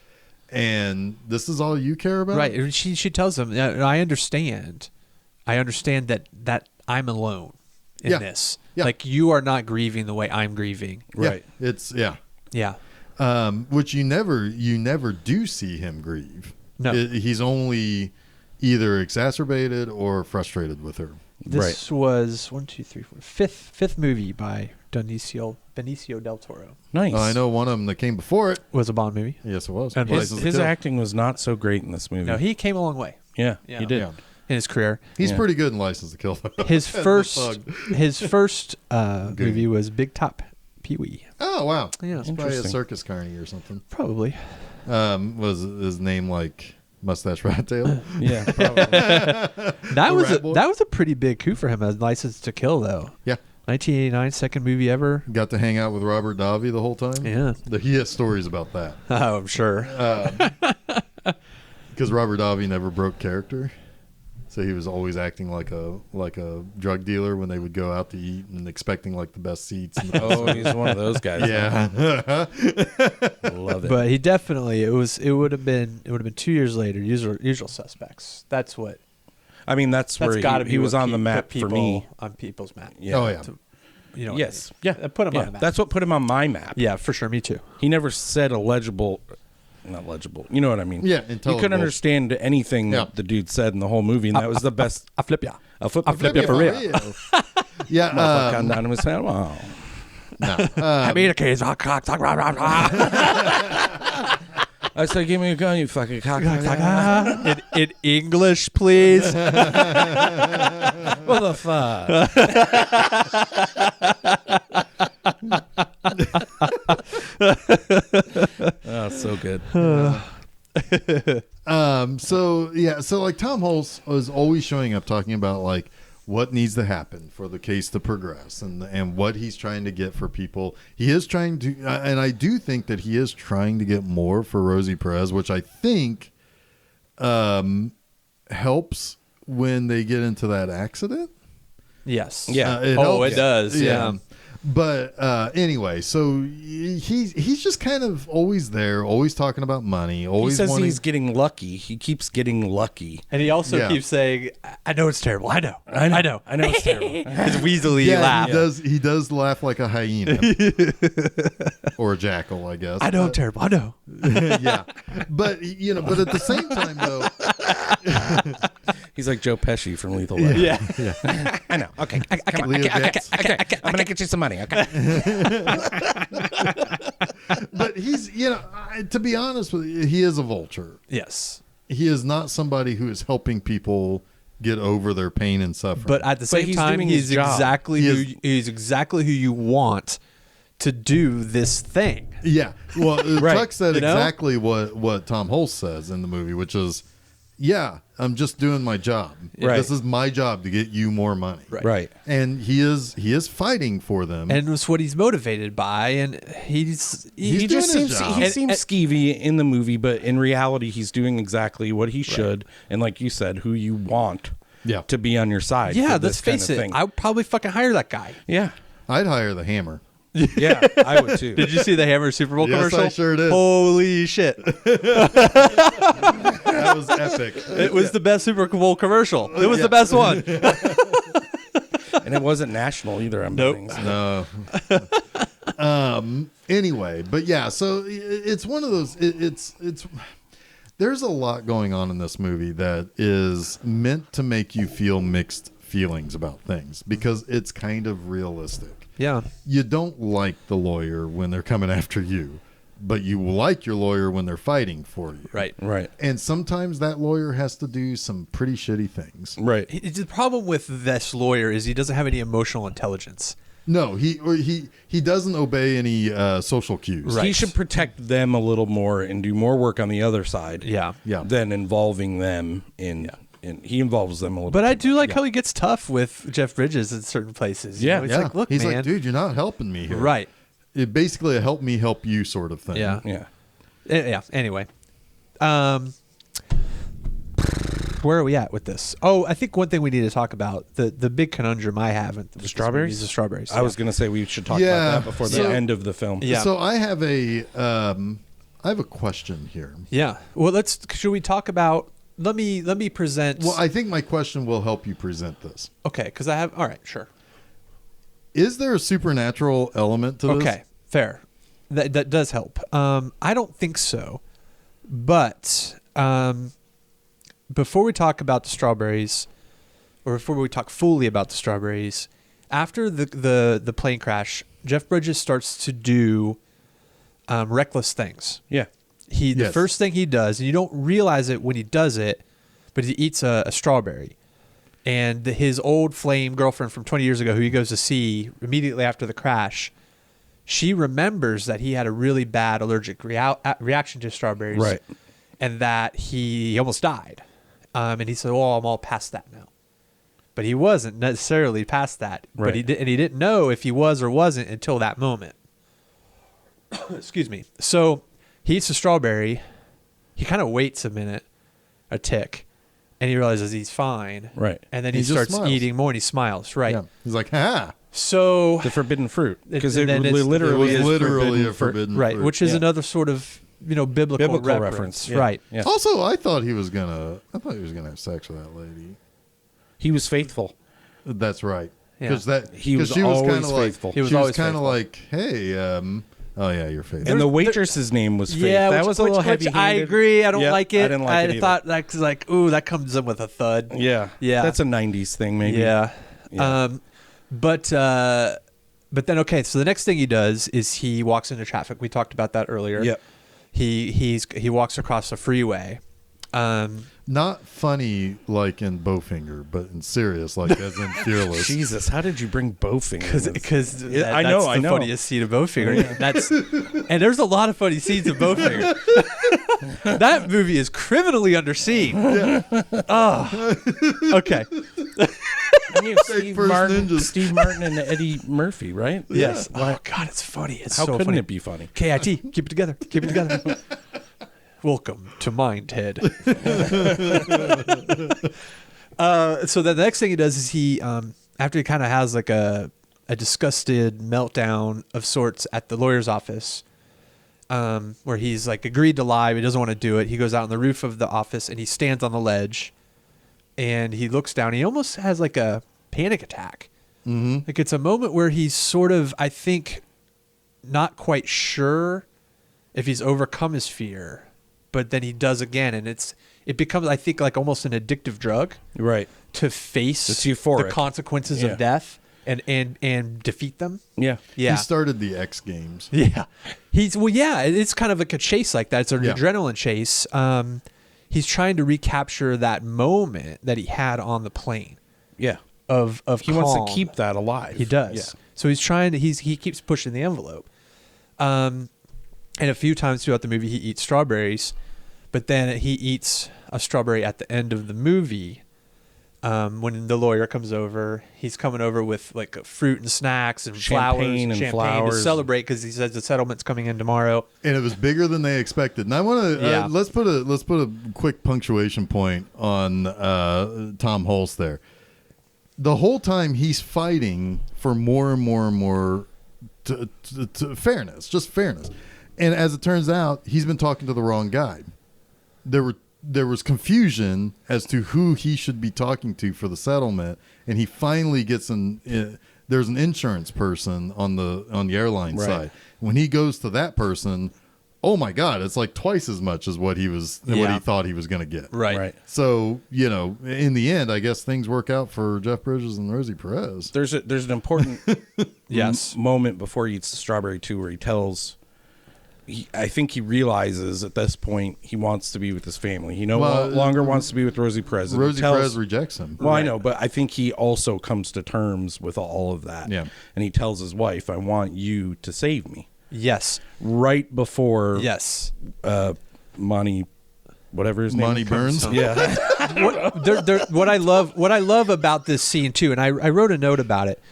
and this is all you care about. Right. And she tells him, I understand that I'm alone in Yeah. this. Yeah. Like you are not grieving the way I'm grieving. Yeah. Right. It's Yeah. which you never do see him grieve. No. He's only either exacerbated or frustrated with her. This was 1, 2, 3, 4, fifth movie by Benicio del Toro. Nice. I know one of them that came before it. Was a Bond movie. Yes, it was. And License to His Kill. acting was not so great in this movie. No, he came a long way yeah, Yeah. he did. Yeah. in his career. He's Yeah. pretty good in License to Kill. though. His As the first thug. movie was Big Top Pee-wee. Oh wow. Yeah. He's probably a Interesting. circus carny or something. Probably. Was his name like Mustache Rat Tail? Yeah, probably. That was Rat Boy? that was a pretty big coup for him as License to Kill, though. Yeah. 1989, second movie ever. Got to hang out with Robert Davi the whole time. Yeah. He has stories about that. Oh, I'm sure. Because Robert Davi never broke character, so he was always acting like a drug dealer when they would go out to eat and expecting like the best seats. And the best Oh, he's one of those guys. yeah. Love it. But he definitely it would have been 2 years later. Usual Suspects. That's what. I mean, that's That's where got to be. he was what on the map put for people me. on people's map. Yeah. Oh yeah. You know. what Yes. I mean. Yeah. Put him on the map. That's what put him on my map. Yeah, for sure. Me too. He never said not legible. You know what I mean? Yeah, You intelligible. couldn't understand anything Yeah. that the dude said in the whole movie, and that was the best. I flip ya. I'll flip I flip ya for real. Yeah. Motherfucker come down to his head. Wow. No. I mean, okay, it's hot cock, talk, rah, rah, rah. I said, give me a gun, you fucking cock. in English, please. What the fuck? Oh, so good. So like Tom Hulse was always showing up talking about like what needs to happen for the case to progress and what he's trying to get for people. He is trying to, and I do think that he is trying to get more for Rosie Perez, which I think helps when they get into that accident. Yes. Yeah. It Oh, helps. it does. Yeah. But anyway, so he's just kind of always there, always talking about money, He always says wanting. he's getting lucky. He keeps getting lucky. And he also Yeah. keeps saying, "I know it's terrible. I know. I know it's terrible. His weaselly Yeah, laugh. he does laugh like a hyena or a jackal, I guess. I know I'm terrible. I know. Yeah, but but at the same time though, He's like Joe Pesci from Lethal Weapon. Yeah. I know. Okay. Leo Jax. I'm gonna get you some money. Okay. But he's to be honest with you, he is a vulture. Yes. He is not somebody who is helping people get over their pain and suffering. But at the same he's time, doing his he's job. exactly He exactly who you want to do this thing. yeah, well, Right. Chuck said You know? exactly what Tom Hulse says in the movie, which is, yeah, I'm just doing my job. Right. This is my job to get you more money. Right. And he is fighting for them. And it's what he's motivated by, and He's He doing just his seems job. he And- seems skeevy in the movie, but in reality, he's doing exactly what he should. And like you said, who you want Yeah. to be on your side. yeah. for Let's this kind face of it. thing. I would probably fucking hire that guy. Yeah. I'd hire the Hammer. Yeah. I would too. Did you see the Hammer Super Bowl Yes, commercial? I sure did. Holy shit! That was epic. It was the best Super Bowl commercial. It was the best one. And it wasn't national either. I'm Nope. betting, so. No. Anyway, but yeah, so it's one of those. It's there's a lot going on in this movie that is meant to make you feel mixed feelings about things because it's kind of realistic. Yeah. You don't like the lawyer when they're coming after you, but you like your lawyer when they're fighting for you. Right. Right. And sometimes that lawyer has to do some pretty shitty things. Right. The problem with this lawyer is he doesn't have any emotional intelligence. No, he doesn't obey any social cues. Right. He should protect them a little more and do more work on the other side. Yeah. Yeah. Than involving them in. And he involves them a little. But bit. I do like how he gets tough with Jeff Bridges in certain places. You Yeah. know, it's Yeah. like, look, he's man. like, dude, you're not helping me here. Right. It basically a help me help you sort of thing. Yeah. Yeah. Yeah. Anyway. Where are we at with this? Oh, I think one thing we need to talk about, the big conundrum I have with the strawberries? is the strawberries. I was going to say we should talk Yeah. about that before the So- end of the film. Yeah. So I have a question here. Yeah. Well, should we talk about, let me present. Well, I think my question will help you present this. Okay, because I have, all right, sure. Is there a supernatural element to this? Okay, fair. That does help. I don't think so. But before we talk about the strawberries, or before we talk fully about the strawberries, after the plane crash, Jeff Bridges starts to do reckless things. Yeah. The Yes. first thing he does, and you don't realize it when he does it, but he eats a strawberry. And his old flame girlfriend from 20 years ago, who he goes to see immediately after the crash, she remembers that he had a really bad allergic reaction to strawberries. Right. And that he almost died. And he said, "Oh, I'm all past that now." But he wasn't necessarily past that. Right. But he didn't know if he was or wasn't until that moment. Excuse me. So he eats a strawberry. He kind of waits a tick, and he realizes he's fine. Right. And then He he just starts smiles. eating more, and he smiles. Right. Yeah. He's like, ha. So The forbidden fruit. Because And it then it's- literally It was is literally a fruit. forbidden right, fruit. which is Yeah. another sort of biblical reference. Yeah. Right. Yeah. Also, I thought he was gonna have sex with that lady. He was faithful. That's right. Yeah. Because He was she was always kind of like faithful. He was she was always kind of faithful. like, hey, oh yeah, you're faithful. And the There- waitress's name was Faith. Yeah, that which- was a little which heavy. I agree. I don't Yeah, like it. I didn't like it either. thought that's like, ooh, that comes in with a thud. Yeah. Yeah. That's a 90s thing, maybe. Yeah. Yeah. But then okay, so the next thing he does is he walks into traffic. We talked about that earlier. Yep. He walks across the freeway. Not funny like in Bowfinger, but in serious, like as in Fearless. Jesus, how did you bring Bowfinger? Because I know, that's I the know. funniest scene of Bowfinger. That's and there's a lot of funny scenes of Bowfinger. That movie is criminally underseen. Oh, okay. And you have Steve First Martin, Ninjas. Steve Martin and Eddie Murphy, right? Yes. Oh God, it's funny. It's How so couldn't funny. it be funny? KIT, keep it together. Keep it together. Welcome to Mindhead. So the next thing he does is he, after he kind of has like a disgusted meltdown of sorts at the lawyer's office, where he's like agreed to lie, but he doesn't want to do it. He goes out on the roof of the office and he stands on the ledge, and he looks down. He almost has like a panic attack. Mm-hmm. Like it's a moment where he's sort of, I think, not quite sure if he's overcome his fear, but then he does again, and it becomes, I think, like almost an addictive drug Right. to face It's euphoric. the consequences Yeah. of death and defeat them. Yeah. Yeah. He started the X Games. Yeah. It's kind of like a chase like that. It's an Yeah. adrenaline chase. He's trying to recapture that moment that he had on the plane Yeah. of He wants calm. to keep that alive. He does. Yeah. So he's trying to. He keeps pushing the envelope. And a few times throughout the movie, he eats strawberries, but then he eats a strawberry at the end of the movie. When the lawyer comes over, he's coming over with like fruit and snacks and Champagne and flowers. to celebrate because he says the settlement's coming in tomorrow. And it was bigger than they expected. And I want to Yeah. let's put a quick punctuation point on Tom Hulse there. The whole time he's fighting for more and more and more to fairness, just fairness. And as it turns out, he's been talking to the wrong guy. There was confusion as to who he should be talking to for the settlement, and he finally gets there's an insurance person on the airline Right. side. When he goes to that person, oh my God, it's like twice as much as what he thought he was going to get. Right. So, in the end, I guess things work out for Jeff Bridges and Rosie Perez. There's an important moment before he eats the strawberry too, where he tells. I think he realizes at this point he wants to be with his family. He no longer wants to be with Rosie Perez. Rosie Perez rejects him. Well, I know, but I think he also comes to terms with all of that. Yeah. And he tells his wife, I want you to save me. Yes. Right before Money, whatever his name Money Burns. Yeah. what I love about this scene too, and I wrote a note about it.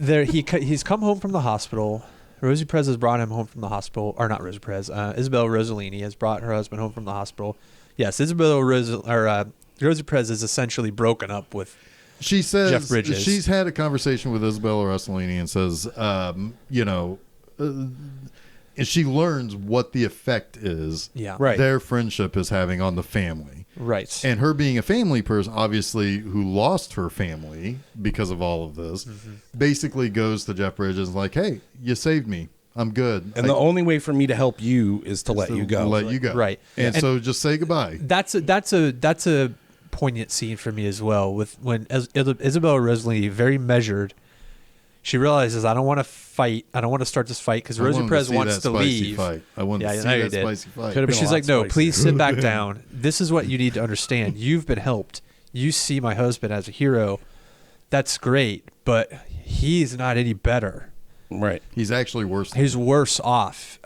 He's come home from the hospital. Rosie Perez has brought him home from the hospital, or not Rosie Perez. Isabel Rossellini has brought her husband home from the hospital. Yes, Rosie Perez is essentially broken up with. She says Jeff Bridges. She's had a conversation with Isabella Rossellini and says, and she learns what the effect is their friendship is having on the family. Right. And her being a family person, obviously, who lost her family because of all of this, basically goes to Jeff Bridges like, hey, you saved me. I'm good. And the only way for me to help you is to let you go. Let you go. Right. And so just say goodbye. That's a poignant scene for me as well. When Isabella Rossellini, very measured, she realizes, I don't want to fight. I don't want to start this fight because Rosie Perez wants to leave. Fight. I wanted to see that spicy fight. But she's like, no, please sit back down. This is what you need to understand. You've been helped. You see my husband as a hero. That's great, but he's not any better. Right. He's actually worse. He's worse off.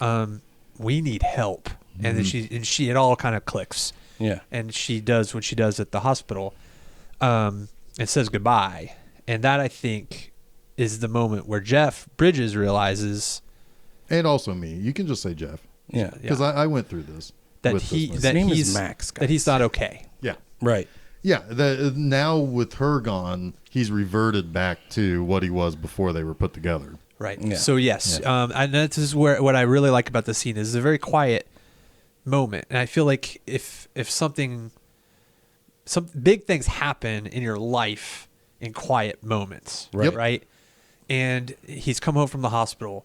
We need help. And then it all kind of clicks. Yeah. And she does what she does at the hospital, and says goodbye. And that, I think, is the moment where Jeff Bridges realizes, and also me, you can just say Jeff, because I went through this, that his name is Max, that he's not okay. Yeah, right. Yeah, now with her gone, he's reverted back to what he was before they were put together. Right. Yeah. So yes, and this is what I really like about the scene is a very quiet moment, and I feel like if some big things happen in your life in quiet moments, right? And he's come home from the hospital.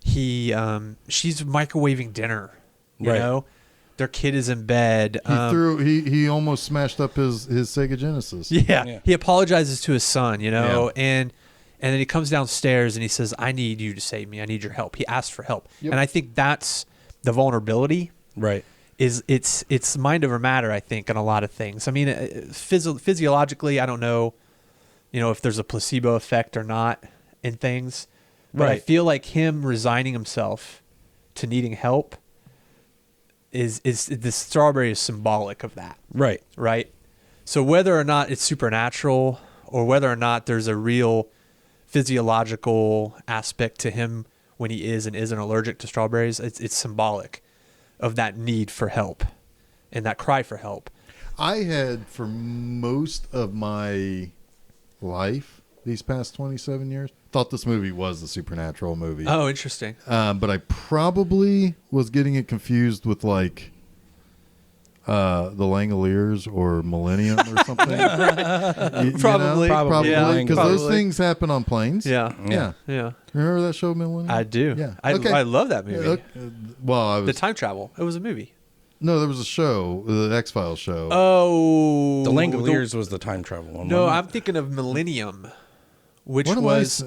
She's microwaving dinner. You know, their kid is in bed. He almost smashed up his Sega Genesis. Yeah. He apologizes to his son. And then he comes downstairs and he says, "I need you to save me. I need your help." He asks for help, and I think that's the vulnerability. Right. It's mind over matter. I think in a lot of things. I mean, physiologically, I don't know. If there's a placebo effect or not in things. But I feel like him resigning himself to needing help is the strawberry is symbolic of that. Right. Right. So whether or not it's supernatural or whether or not there's a real physiological aspect to him when he is and isn't allergic to strawberries, it's symbolic of that need for help and that cry for help. I had, for most of my life, these past 27 years, thought this movie was the supernatural movie. Oh, interesting. But I probably was getting it confused with like the Langoliers or Millennium or something. Probably. Because those things happen on planes. Yeah. Remember that show, Millennium? I do. Yeah. I love that movie. The time travel. It was a movie. No, there was a show, the X-Files show. Oh. The Langoliers was the time travel one. No, I'm thinking of Millennium, which was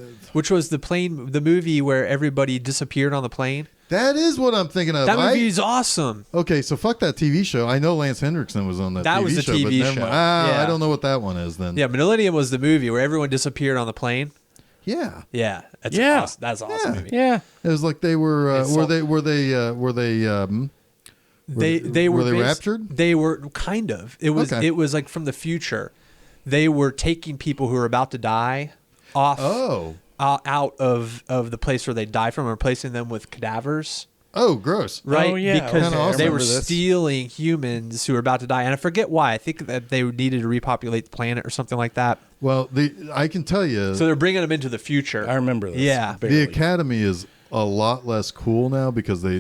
the plane, the movie where everybody disappeared on the plane. That is what I'm thinking of. That movie is awesome. Okay, so fuck that TV show. I know Lance Hendrickson was on that TV show. That was the TV show. I don't know what that one is then. Yeah, Millennium was the movie where everyone disappeared on the plane. Yeah. Yeah. That's awesome. That's an awesome movie. Yeah. It was like they were They were raptured? They were kind of. It was like from the future. They were taking people who were about to die off out of the place where they died from and replacing them with cadavers. Oh, gross. Right? Oh, yeah. Because they were stealing humans who were about to die. And I forget why. I think that they needed to repopulate the planet or something like that. Well, I can tell you. So they're bringing them into the future. I remember this. Yeah. Barely. The Academy is a lot less cool now because they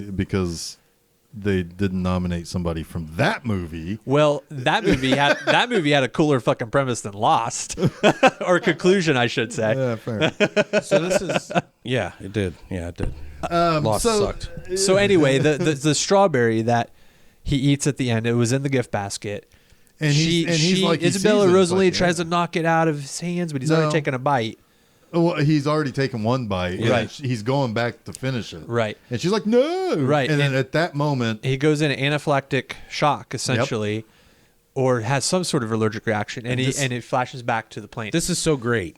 didn't nominate somebody from that movie. Well, that movie had a cooler fucking premise than Lost, or conclusion, I should say. Yeah, fair. So this is it did. Yeah, it did. Lost sucked. So anyway, the strawberry that he eats at the end, it was in the gift basket. And he's like, he Isabella sees it, it's Rossellini like, tries to knock it out of his hands, but he's already taken a bite. Well, he's already taken one bite. Right. And he's going back to finish it. Right. And she's like, no. Right. And then at that moment, he goes into anaphylactic shock, essentially, or has some sort of allergic reaction, and it flashes back to the plane. This is so great.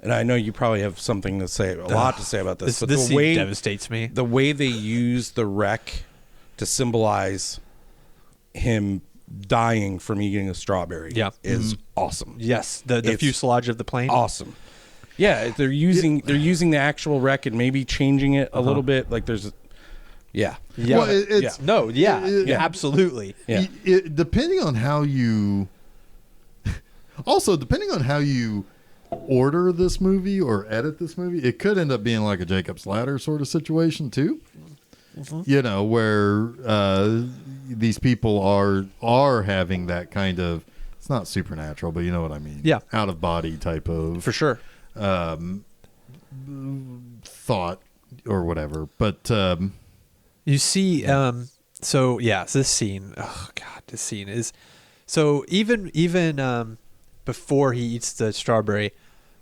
And I know you probably have something to say, a lot to say about this. But this the way scene devastates me. The way they use the wreck to symbolize him dying from eating a strawberry is awesome. Yes, the fuselage of the plane. Awesome. Yeah, they're using the actual wreck and maybe changing it a little bit. Like there's Yeah. Well, it's absolutely. Yeah. Depending on how you order this movie or edit this movie, it could end up being like a Jacob's Ladder sort of situation too. Mm-hmm. Where these people are having that kind of, it's not supernatural, but you know what I mean. Yeah. Out of body type of, for sure, thought or whatever. But you see, so this scene. Oh God, this scene is so even before he eats the strawberry,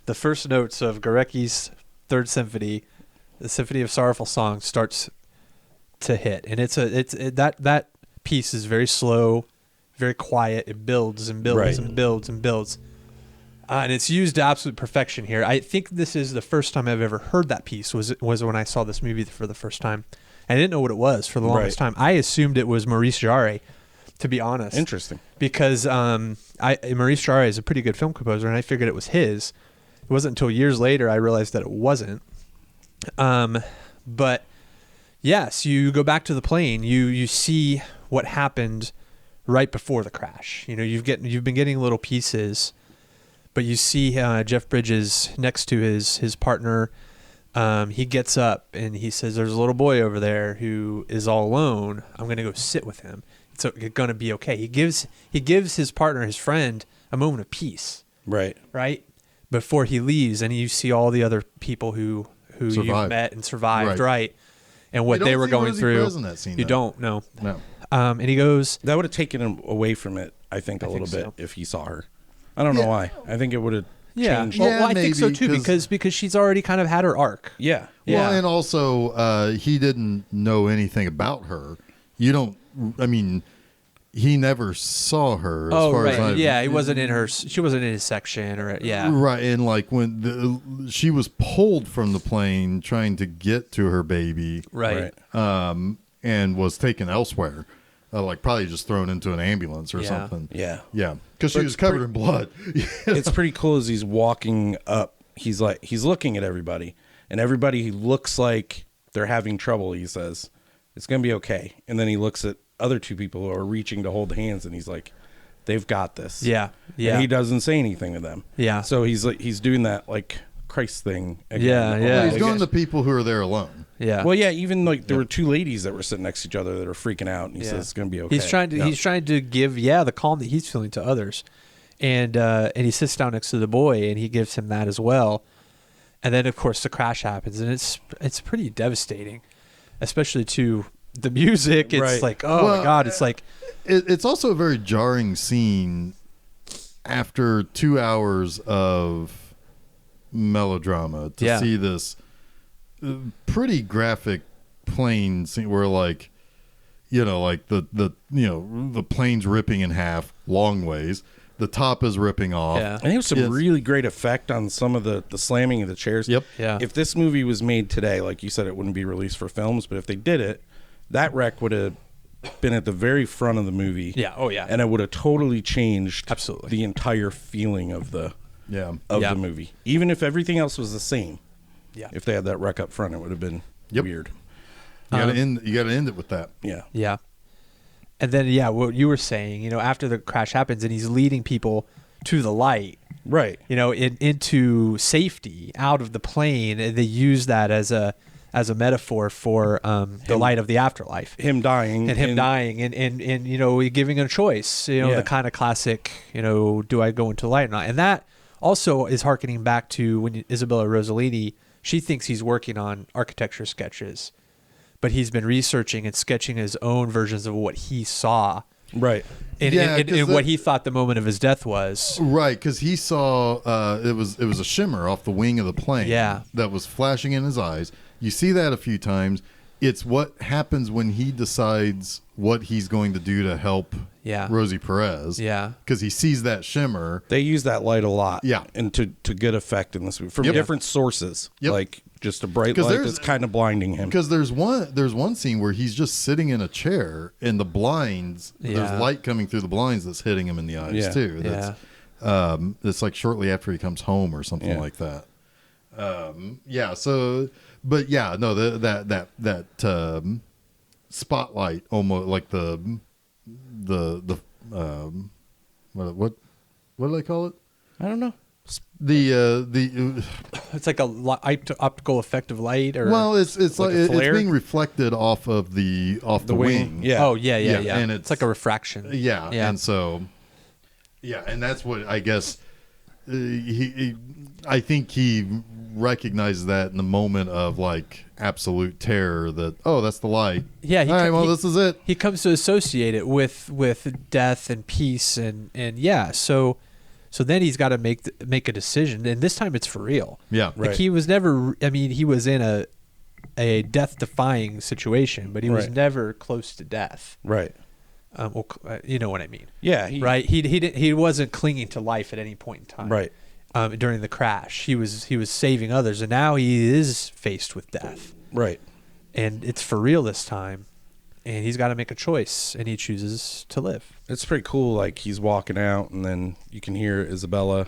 the first notes of Gorecki's Third Symphony, the Symphony of Sorrowful Songs, starts to hit, and that piece is very slow, very quiet. It builds and builds and builds and builds, and it's used to absolute perfection here. I think this is the first time I've ever heard that piece. Was when I saw this movie for the first time. I didn't know what it was for the longest time. I assumed it was Maurice Jarre, to be honest. Interesting, because Maurice Jarre is a pretty good film composer, and I figured it was his. It wasn't until years later I realized that it wasn't. But yes, you go back to the plane. You see what happened right before the crash. You've been getting little pieces, but you see Jeff Bridges next to his partner. He gets up and he says, "There's a little boy over there who is all alone. I'm going to go sit with him. It's going to be okay." He gives his partner, his friend, a moment of peace. Right. Before he leaves, and you see all the other people who you've met and survived, right? And what they were going through. You don't know. No. And he goes. That would have taken him away from it, I think, a little bit if he saw her. I don't know why. I think it would have changed. Well, I think so too, because she's already kind of had her arc. Yeah. Well, and also he didn't know anything about her. He never saw her. As far as he wasn't in her. She wasn't in his section, or right. And like when she was pulled from the plane trying to get to her baby, right. And was taken elsewhere, like probably just thrown into an ambulance or something. Yeah, because she was covered in blood. It's pretty cool as he's walking up. He's looking at everybody, and everybody looks like they're having trouble. He says, "It's gonna be okay," and then he looks at other two people who are reaching to hold hands, and he's like, "They've got this." Yeah. And he doesn't say anything to them. Yeah. So he's doing that like Christ thing again. Yeah. He's going to people who are there alone. Yeah. Well, yeah. Even like there were two ladies that were sitting next to each other that are freaking out, and he says it's going to be okay. He's trying to give the calm that he's feeling to others, and he sits down next to the boy, and he gives him that as well. And then of course the crash happens, and it's pretty devastating, especially to the music. It's like, my God, it's like it's also a very jarring scene after 2 hours of melodrama to see this pretty graphic plane scene where like the plane's ripping in half long ways. The top is ripping off. Yeah. And it was some really great effect on some of the slamming of the chairs. Yep. Yeah. If this movie was made today, like you said, it wouldn't be released for films, but if they did it, that wreck would have been at the very front of the movie. Yeah. Oh yeah. And it would have totally changed absolutely the entire feeling of the the movie. Even if everything else was the same. Yeah. If they had that wreck up front, it would have been weird. You got to end it with that. Yeah. Yeah. And then what you were saying, after the crash happens and he's leading people to the light. Right. Into safety out of the plane, they use that as a metaphor for the light of the afterlife. Him dying. And giving a choice, the kind of classic, do I go into the light or not? And that also is hearkening back to when Isabella Rossellini, she thinks he's working on architecture sketches. but he's been researching and sketching his own versions of what he saw. Right. And what he thought the moment of his death was. Right, because he saw it was a shimmer off the wing of the plane that was flashing in his eyes. You see that a few times. It's what happens when he decides what he's going to do to help Rosie Perez. Yeah. Because he sees that shimmer. They use that light a lot. Yeah. And to good effect in this movie. From different sources. Yep. Like just a bright light that's kind of blinding him. Because there's one scene where he's just sitting in a chair and the blinds, there's light coming through the blinds that's hitting him in the eyes too. That's, it's like shortly after he comes home or something like that. So, but yeah, no, that spotlight almost like the what do they call it? I don't know. The It's like a optical effect of light, or it's like it's being reflected off of the wing. Yeah. Oh yeah, and it's like a refraction. Yeah. And so and that's what I guess I think he recognizes that in the moment of like absolute terror that that's the light. Yeah. All right, well, this is it. He comes to associate it with death and peace and So then he's got to make a decision, and this time it's for real. Yeah, like he was never. I mean, he was in a death-defying situation, but he was never close to death. Right. Well, you know what I mean. Yeah. He wasn't clinging to life at any point in time. Right. During the crash, he was saving others, and now he is faced with death. Right. And it's for real this time, and he's got to make a choice, and he chooses to live. It's pretty cool. Like he's walking out, and then you can hear Isabella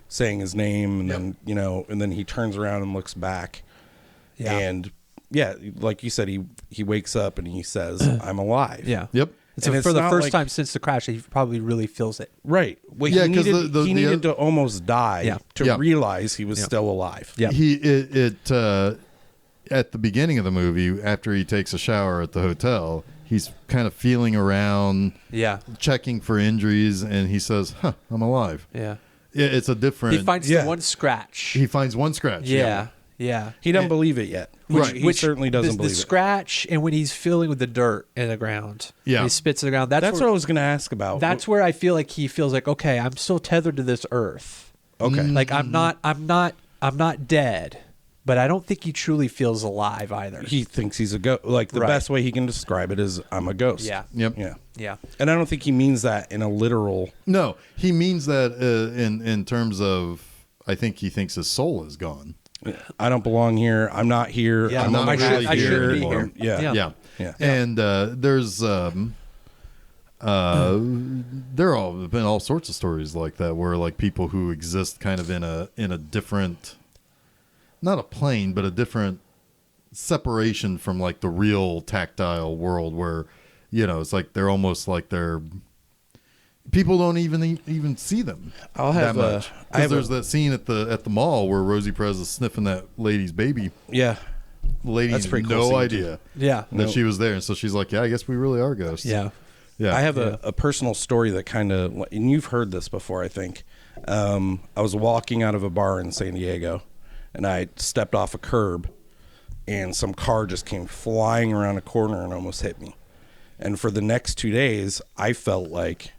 saying his name, and then and then he turns around and looks back, and like you said, he wakes up and he says, "I'm alive." Yeah. Yep. So for the first time since the crash, he probably really feels it. Right. Well, he needed to almost die to realize he was still alive. Yeah. At the beginning of the movie, after he takes a shower at the hotel, he's kind of feeling around, checking for injuries, and he says, I'm alive. Yeah. It's a different... He finds the one scratch. He finds one scratch. Yeah. He doesn't believe it yet. Which certainly doesn't believe it. The scratch, and when he's feeling with the dirt in the ground. Yeah. He spits in the ground. That's what I was going to ask about. That's where I feel like he feels like, okay, I'm still tethered to this earth. Okay. Like I'm not dead. But I don't think he truly feels alive either. He thinks he's a ghost. Like the best way he can describe it is, I'm a ghost. Yeah. Yep. Yeah. And I don't think he means that in a literal. No, he means that in terms of, I think he thinks his soul is gone. I don't belong here. I'm not here. Yeah, I'm not really I here. Be here. Yeah. And there's there have been all sorts of stories like that where like people who exist kind of in a different, not a plane, but a different separation from like the real tactile world where, it's like they're almost like they're, people don't even see them. I'll have that much. Because there's that scene at the mall where Rosie Perez is sniffing that lady's baby. Yeah. The lady has cool no idea that she was there. And so she's like, I guess we really are ghosts. Yeah. Yeah. I have a personal story that kind of, and you've heard this before, I think. I was walking out of a bar in San Diego, and I stepped off a curb, and some car just came flying around a corner and almost hit me. And for the next 2 days, I felt like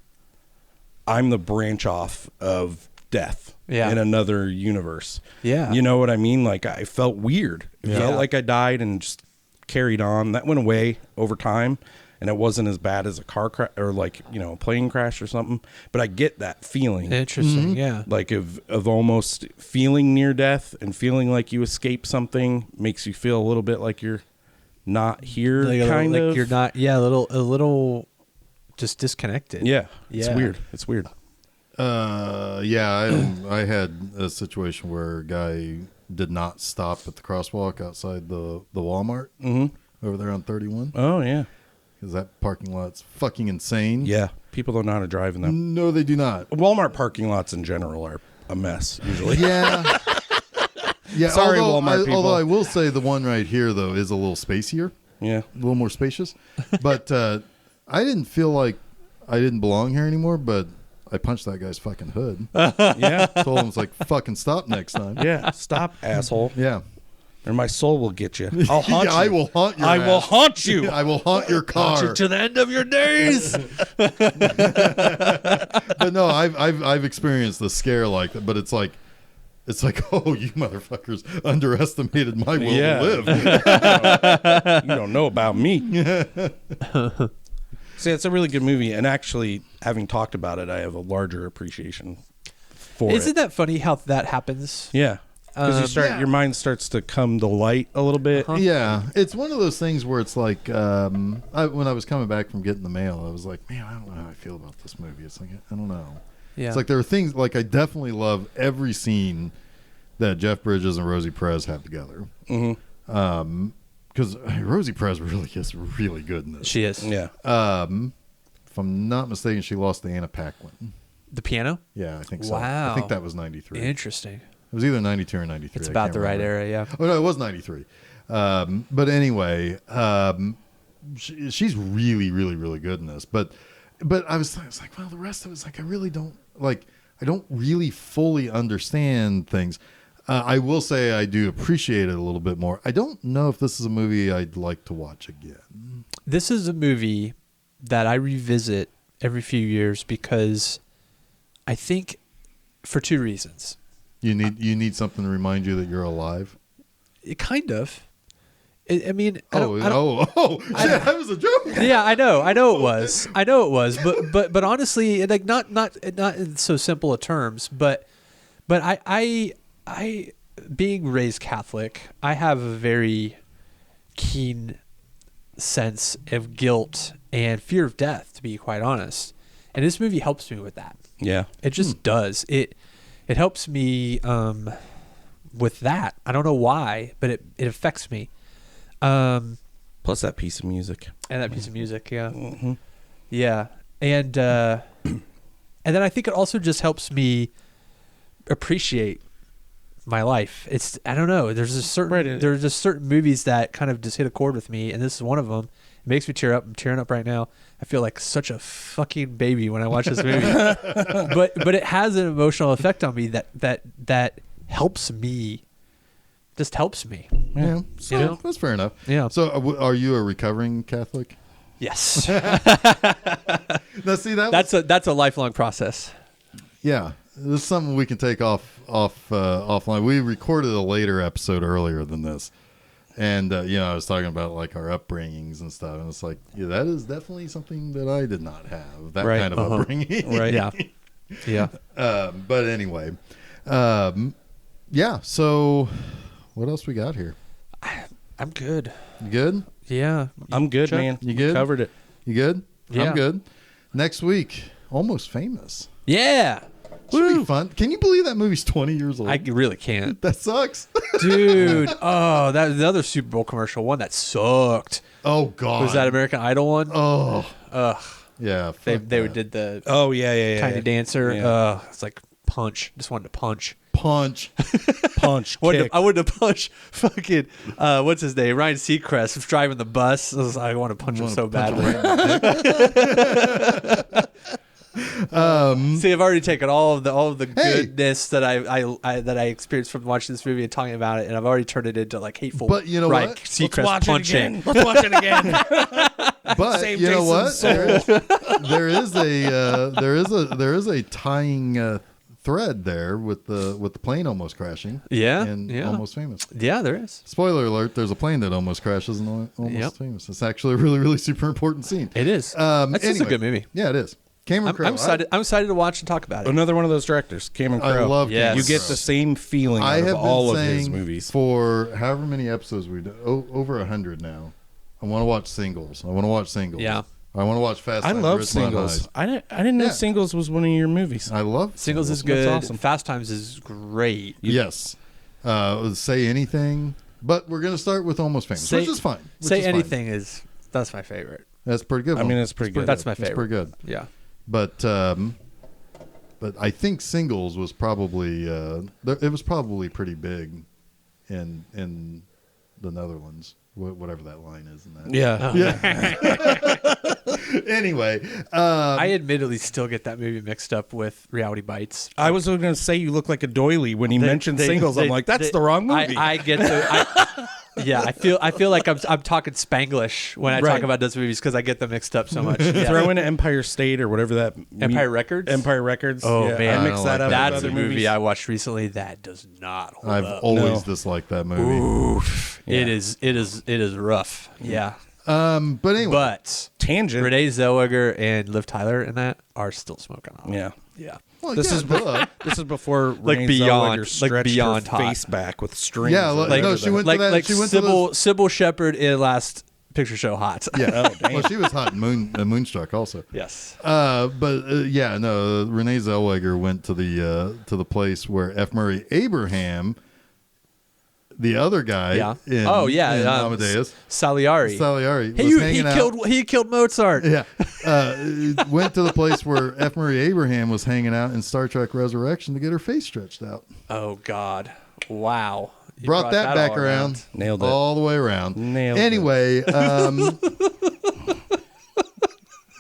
I'm the branch off of death in another universe. Yeah. You know what I mean? Like, I felt weird. It felt like I died and just carried on. That went away over time. And it wasn't as bad as a car crash or like, a plane crash or something. But I get that feeling. Interesting, yeah. Like of almost feeling near death and feeling like you escaped something makes you feel a little bit like you're not here, kind of. Like you're not, a little just disconnected. Yeah. It's weird. I had a situation where a guy did not stop at the crosswalk outside the Walmart over there on 31. Oh, yeah. Because that parking lot's fucking insane. Yeah. People don't know how to drive in them. No, they do not. Walmart parking lots in general are a mess, usually. Yeah. Sorry, Walmart people. Although I will say the one right here, though, is a little spacier. Yeah. A little more spacious. But I didn't feel like I didn't belong here anymore, but I punched that guy's fucking hood. Yeah. Told him, it's like, fucking stop next time. Yeah. Stop, asshole. Yeah. or my soul will get you. I'll haunt you. I will haunt your I will ass. haunt you. I will haunt your car. Haunt you to the end of your days. But no, I've experienced the scare like that. But it's like, oh, you motherfuckers underestimated my will to live. You don't know about me. See, it's a really good movie, and actually, having talked about it, I have a larger appreciation for Isn't it. that funny how that happens? Yeah, because your mind starts to come to light a little bit. Yeah, it's one of those things where it's like, when I was coming back from getting the mail, I was like, man, I don't know how I feel about this movie. It's like, I don't know. Yeah. It's like there are things, like I definitely love every scene that Jeff Bridges and Rosie Perez have together. Mm-hmm. Because Rosie Perez really is really good in this. She is. Yeah. If I'm not mistaken, she lost to Anna Paquin. The piano? Yeah, I think so. Wow. I think that was 93. Interesting. It was either 92 or 93. It's I about can't the right remember. era, yeah. Oh, no, it was 93. But anyway, she's really, really, really good in this. But I was like, well, the rest of it's like, I don't really fully understand things. I will say I do appreciate it a little bit more. I don't know if this is a movie I'd like to watch again. This is a movie that I revisit every few years because I think for two reasons. You need something to remind you that you're alive. It kind of. I mean, I don't, shit, that was a joke. yeah, I know it was, but honestly, like not in so simple a terms, but I being raised Catholic, I have a very keen sense of guilt and fear of death, to be quite honest, and this movie helps me with that. Yeah. It just does. It helps me with that. I don't know why, but it affects me. Plus that piece of music. And that piece of music, yeah. Mm-hmm. Yeah. And then I think it also just helps me appreciate my life. It's, I don't know, there's just certain movies that kind of just hit a chord with me, and this is one of them. It makes me tear up. I'm tearing up right now. I feel like such a fucking baby when I watch this movie. but it has an emotional effect on me that helps me. Just helps me. Yeah, so You know? that's fair enough. Yeah. So, are you a recovering Catholic? Yes. Now, see That's a lifelong process. Yeah, this is something we can take offline. We recorded a later episode earlier than this, and I was talking about like our upbringings and stuff, and it's like, yeah, that is definitely something that I did not have, that kind of upbringing. Right. Yeah. Yeah. But anyway, yeah. So, what else we got here? I'm good. You good? Yeah. I'm good, Chuck? man. You good? Covered it. You good? Yeah. I'm good. Next week, Almost Famous. Yeah. Should be fun. Can you believe that movie's 20 years old? I really can't. That sucks. Dude. Oh, that was the other Super Bowl commercial one that sucked. Oh, God. Was that American Idol one? Oh. Ugh. Yeah. They fuck that. did the Oh, yeah. Tiny Dancer. Yeah. It's like punch. Just wanted to punch. Punch. Punch, I kick. wanted to punch fucking, what's his name? Ryan Seacrest was driving the bus. I want to punch him so badly. See, I've already taken all of the goodness that I experienced from watching this movie and talking about it, and I've already turned it into like hateful. But you know Ryan what? Seacrest punching. Let's watch it again. But Save you know what? Jason's There is a tying thread there with the plane almost crashing. Yeah, And yeah. Almost Famous. Yeah, there is. Spoiler alert: there's a plane that almost crashes in Almost Yep. Famous. It's actually a really, really super important scene. It is. That's just a good movie. Yeah, it is. Cameron Crowe. I'm excited. I'm excited to watch and talk about it. Another one of those directors, Cameron I Crowe. love Yes. Cameron You get Crowe. the same feeling I out have of all been of his saying movies. for however many episodes we do, over 100 now. I want to watch Singles. Yeah. I want to watch Fast. I Times love at Ridgemont Singles. High. I didn't know Yeah. Singles was one of your movies. I love Singles is That's good. awesome. Fast Times is great. Yes. Say Anything. But we're going to start with Almost Famous, which is fine. Say Anything is that's my favorite. That's pretty good. I mean, it's pretty good. That's my favorite. It's pretty good. Yeah. But I think Singles was probably it was probably pretty big in the Netherlands, whatever that line is in that. Yeah. Anyway, I admittedly still get that movie mixed up with Reality Bites. I was going to say you look like a doily when he mentioned singles. I'm like, that's the wrong movie. I get the. Yeah, I feel like I'm talking Spanglish when I talk about those movies because I get them mixed up so much. Yeah. Throw in Empire State or whatever that. Empire Records. Empire Records. Oh yeah, man, I mix that up. That's with a other movie movies. I watched recently that does not hold I've up. always disliked that movie. Oof. It is rough. Yeah. But anyway, But Tangent. Renee Zellweger and Liv Tyler in that are still smoking on. Yeah. Yeah. well, This yeah, is duh. this is before Like Renee beyond- Zellweger stretched like beyond her hot. face back with strings. Yeah, or like- whatever no, she that- went to that. Like She went to Sybil those- Sybil Shepherd in Last Picture Show Hot. Yeah. Oh, damn. Well, she was hot in Moonstruck also. Yes. Yeah, no. Renee Zellweger went to the place where F. Murray Abraham, the other guy, Yeah. in, in Amadeus, Salieri. Salieri, He was hanging out. he killed Mozart. Yeah, went to the place where F. Murray Abraham was hanging out in Star Trek Resurrection to get her face stretched out. Oh God! Wow! You Brought that back all around. Nailed it. All the way around. Nailed it. Anyway,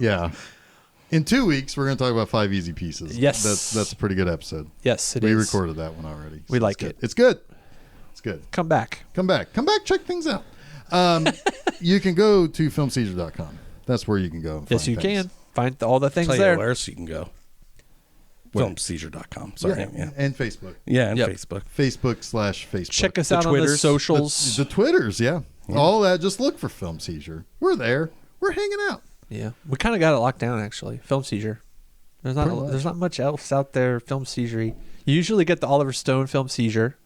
yeah. In 2 weeks, we're going to talk about 5 Easy Pieces. Yes. That's a pretty good episode. Yes, it We is. recorded that one already. We like it's good. it. It's good. It's good. Come back. Come back. Check things out. You can go to filmseizure.com. That's where you can go. And Yes, find you things. can find all the things Tell you there. where else you can go. Where? Filmseizure.com. Sorry. Yeah. And Facebook. Yeah, and Yep. Facebook. Facebook/Facebook. Check us The out on the Twitters. socials. The Twitters, yeah. All that. Just look for Film Seizure. We're there. We're hanging out. Yeah, we kind of got it locked down actually. Film Seizure. There's Pretty much. not much else out there. Film Seizure. You usually get the Oliver Stone Film Seizure.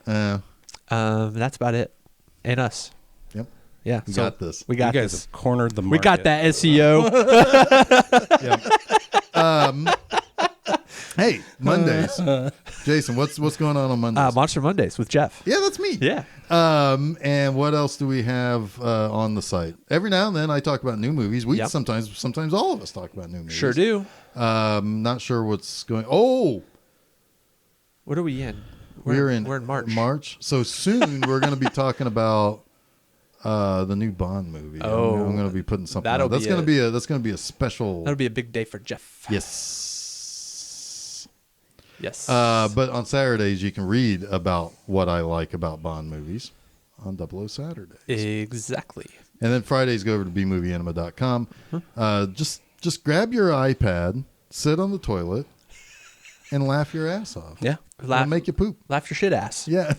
That's about it. And us. Yep. Yeah. We got this. We got you guys this. have cornered the market. We got that SEO. Hey, Mondays. Jason, what's going on Mondays? Monster Mondays with Geoff. Yeah, that's me. Yeah. And what else do we have on the site? Every now and then I talk about new movies. We Yep. sometimes all of us talk about new movies. Sure do. Not sure what's going. Oh, What are we in? we're in March. March. So soon we're going to be talking about the new Bond movie. Oh, I'm going to be putting something. that'll Out. That's be going to be a special. That'll be a big day for Geoff. Yes. Yes. But on Saturdays you can read about what I like about Bond movies on 00 Saturdays. Exactly. And then Fridays go over to bmovieanima.com. Just grab your iPad, sit on the toilet, and laugh your ass off. Yeah. It'll make you poop. Laugh your shit ass. Yeah.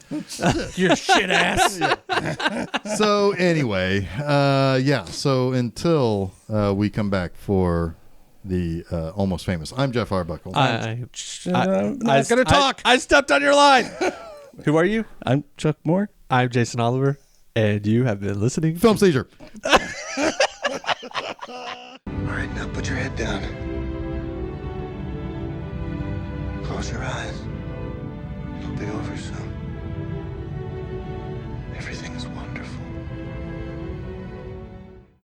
Your shit ass. So anyway, so until we come back for the Almost Famous, I'm Geoff Arbuckle. I'm not going to talk. I stepped on your line. Who are you? I'm Chuck Moore. I'm Jason Oliver, and you have been listening. Film Seizure. All right, now put your head down. Close your eyes. It'll be over soon. Everything is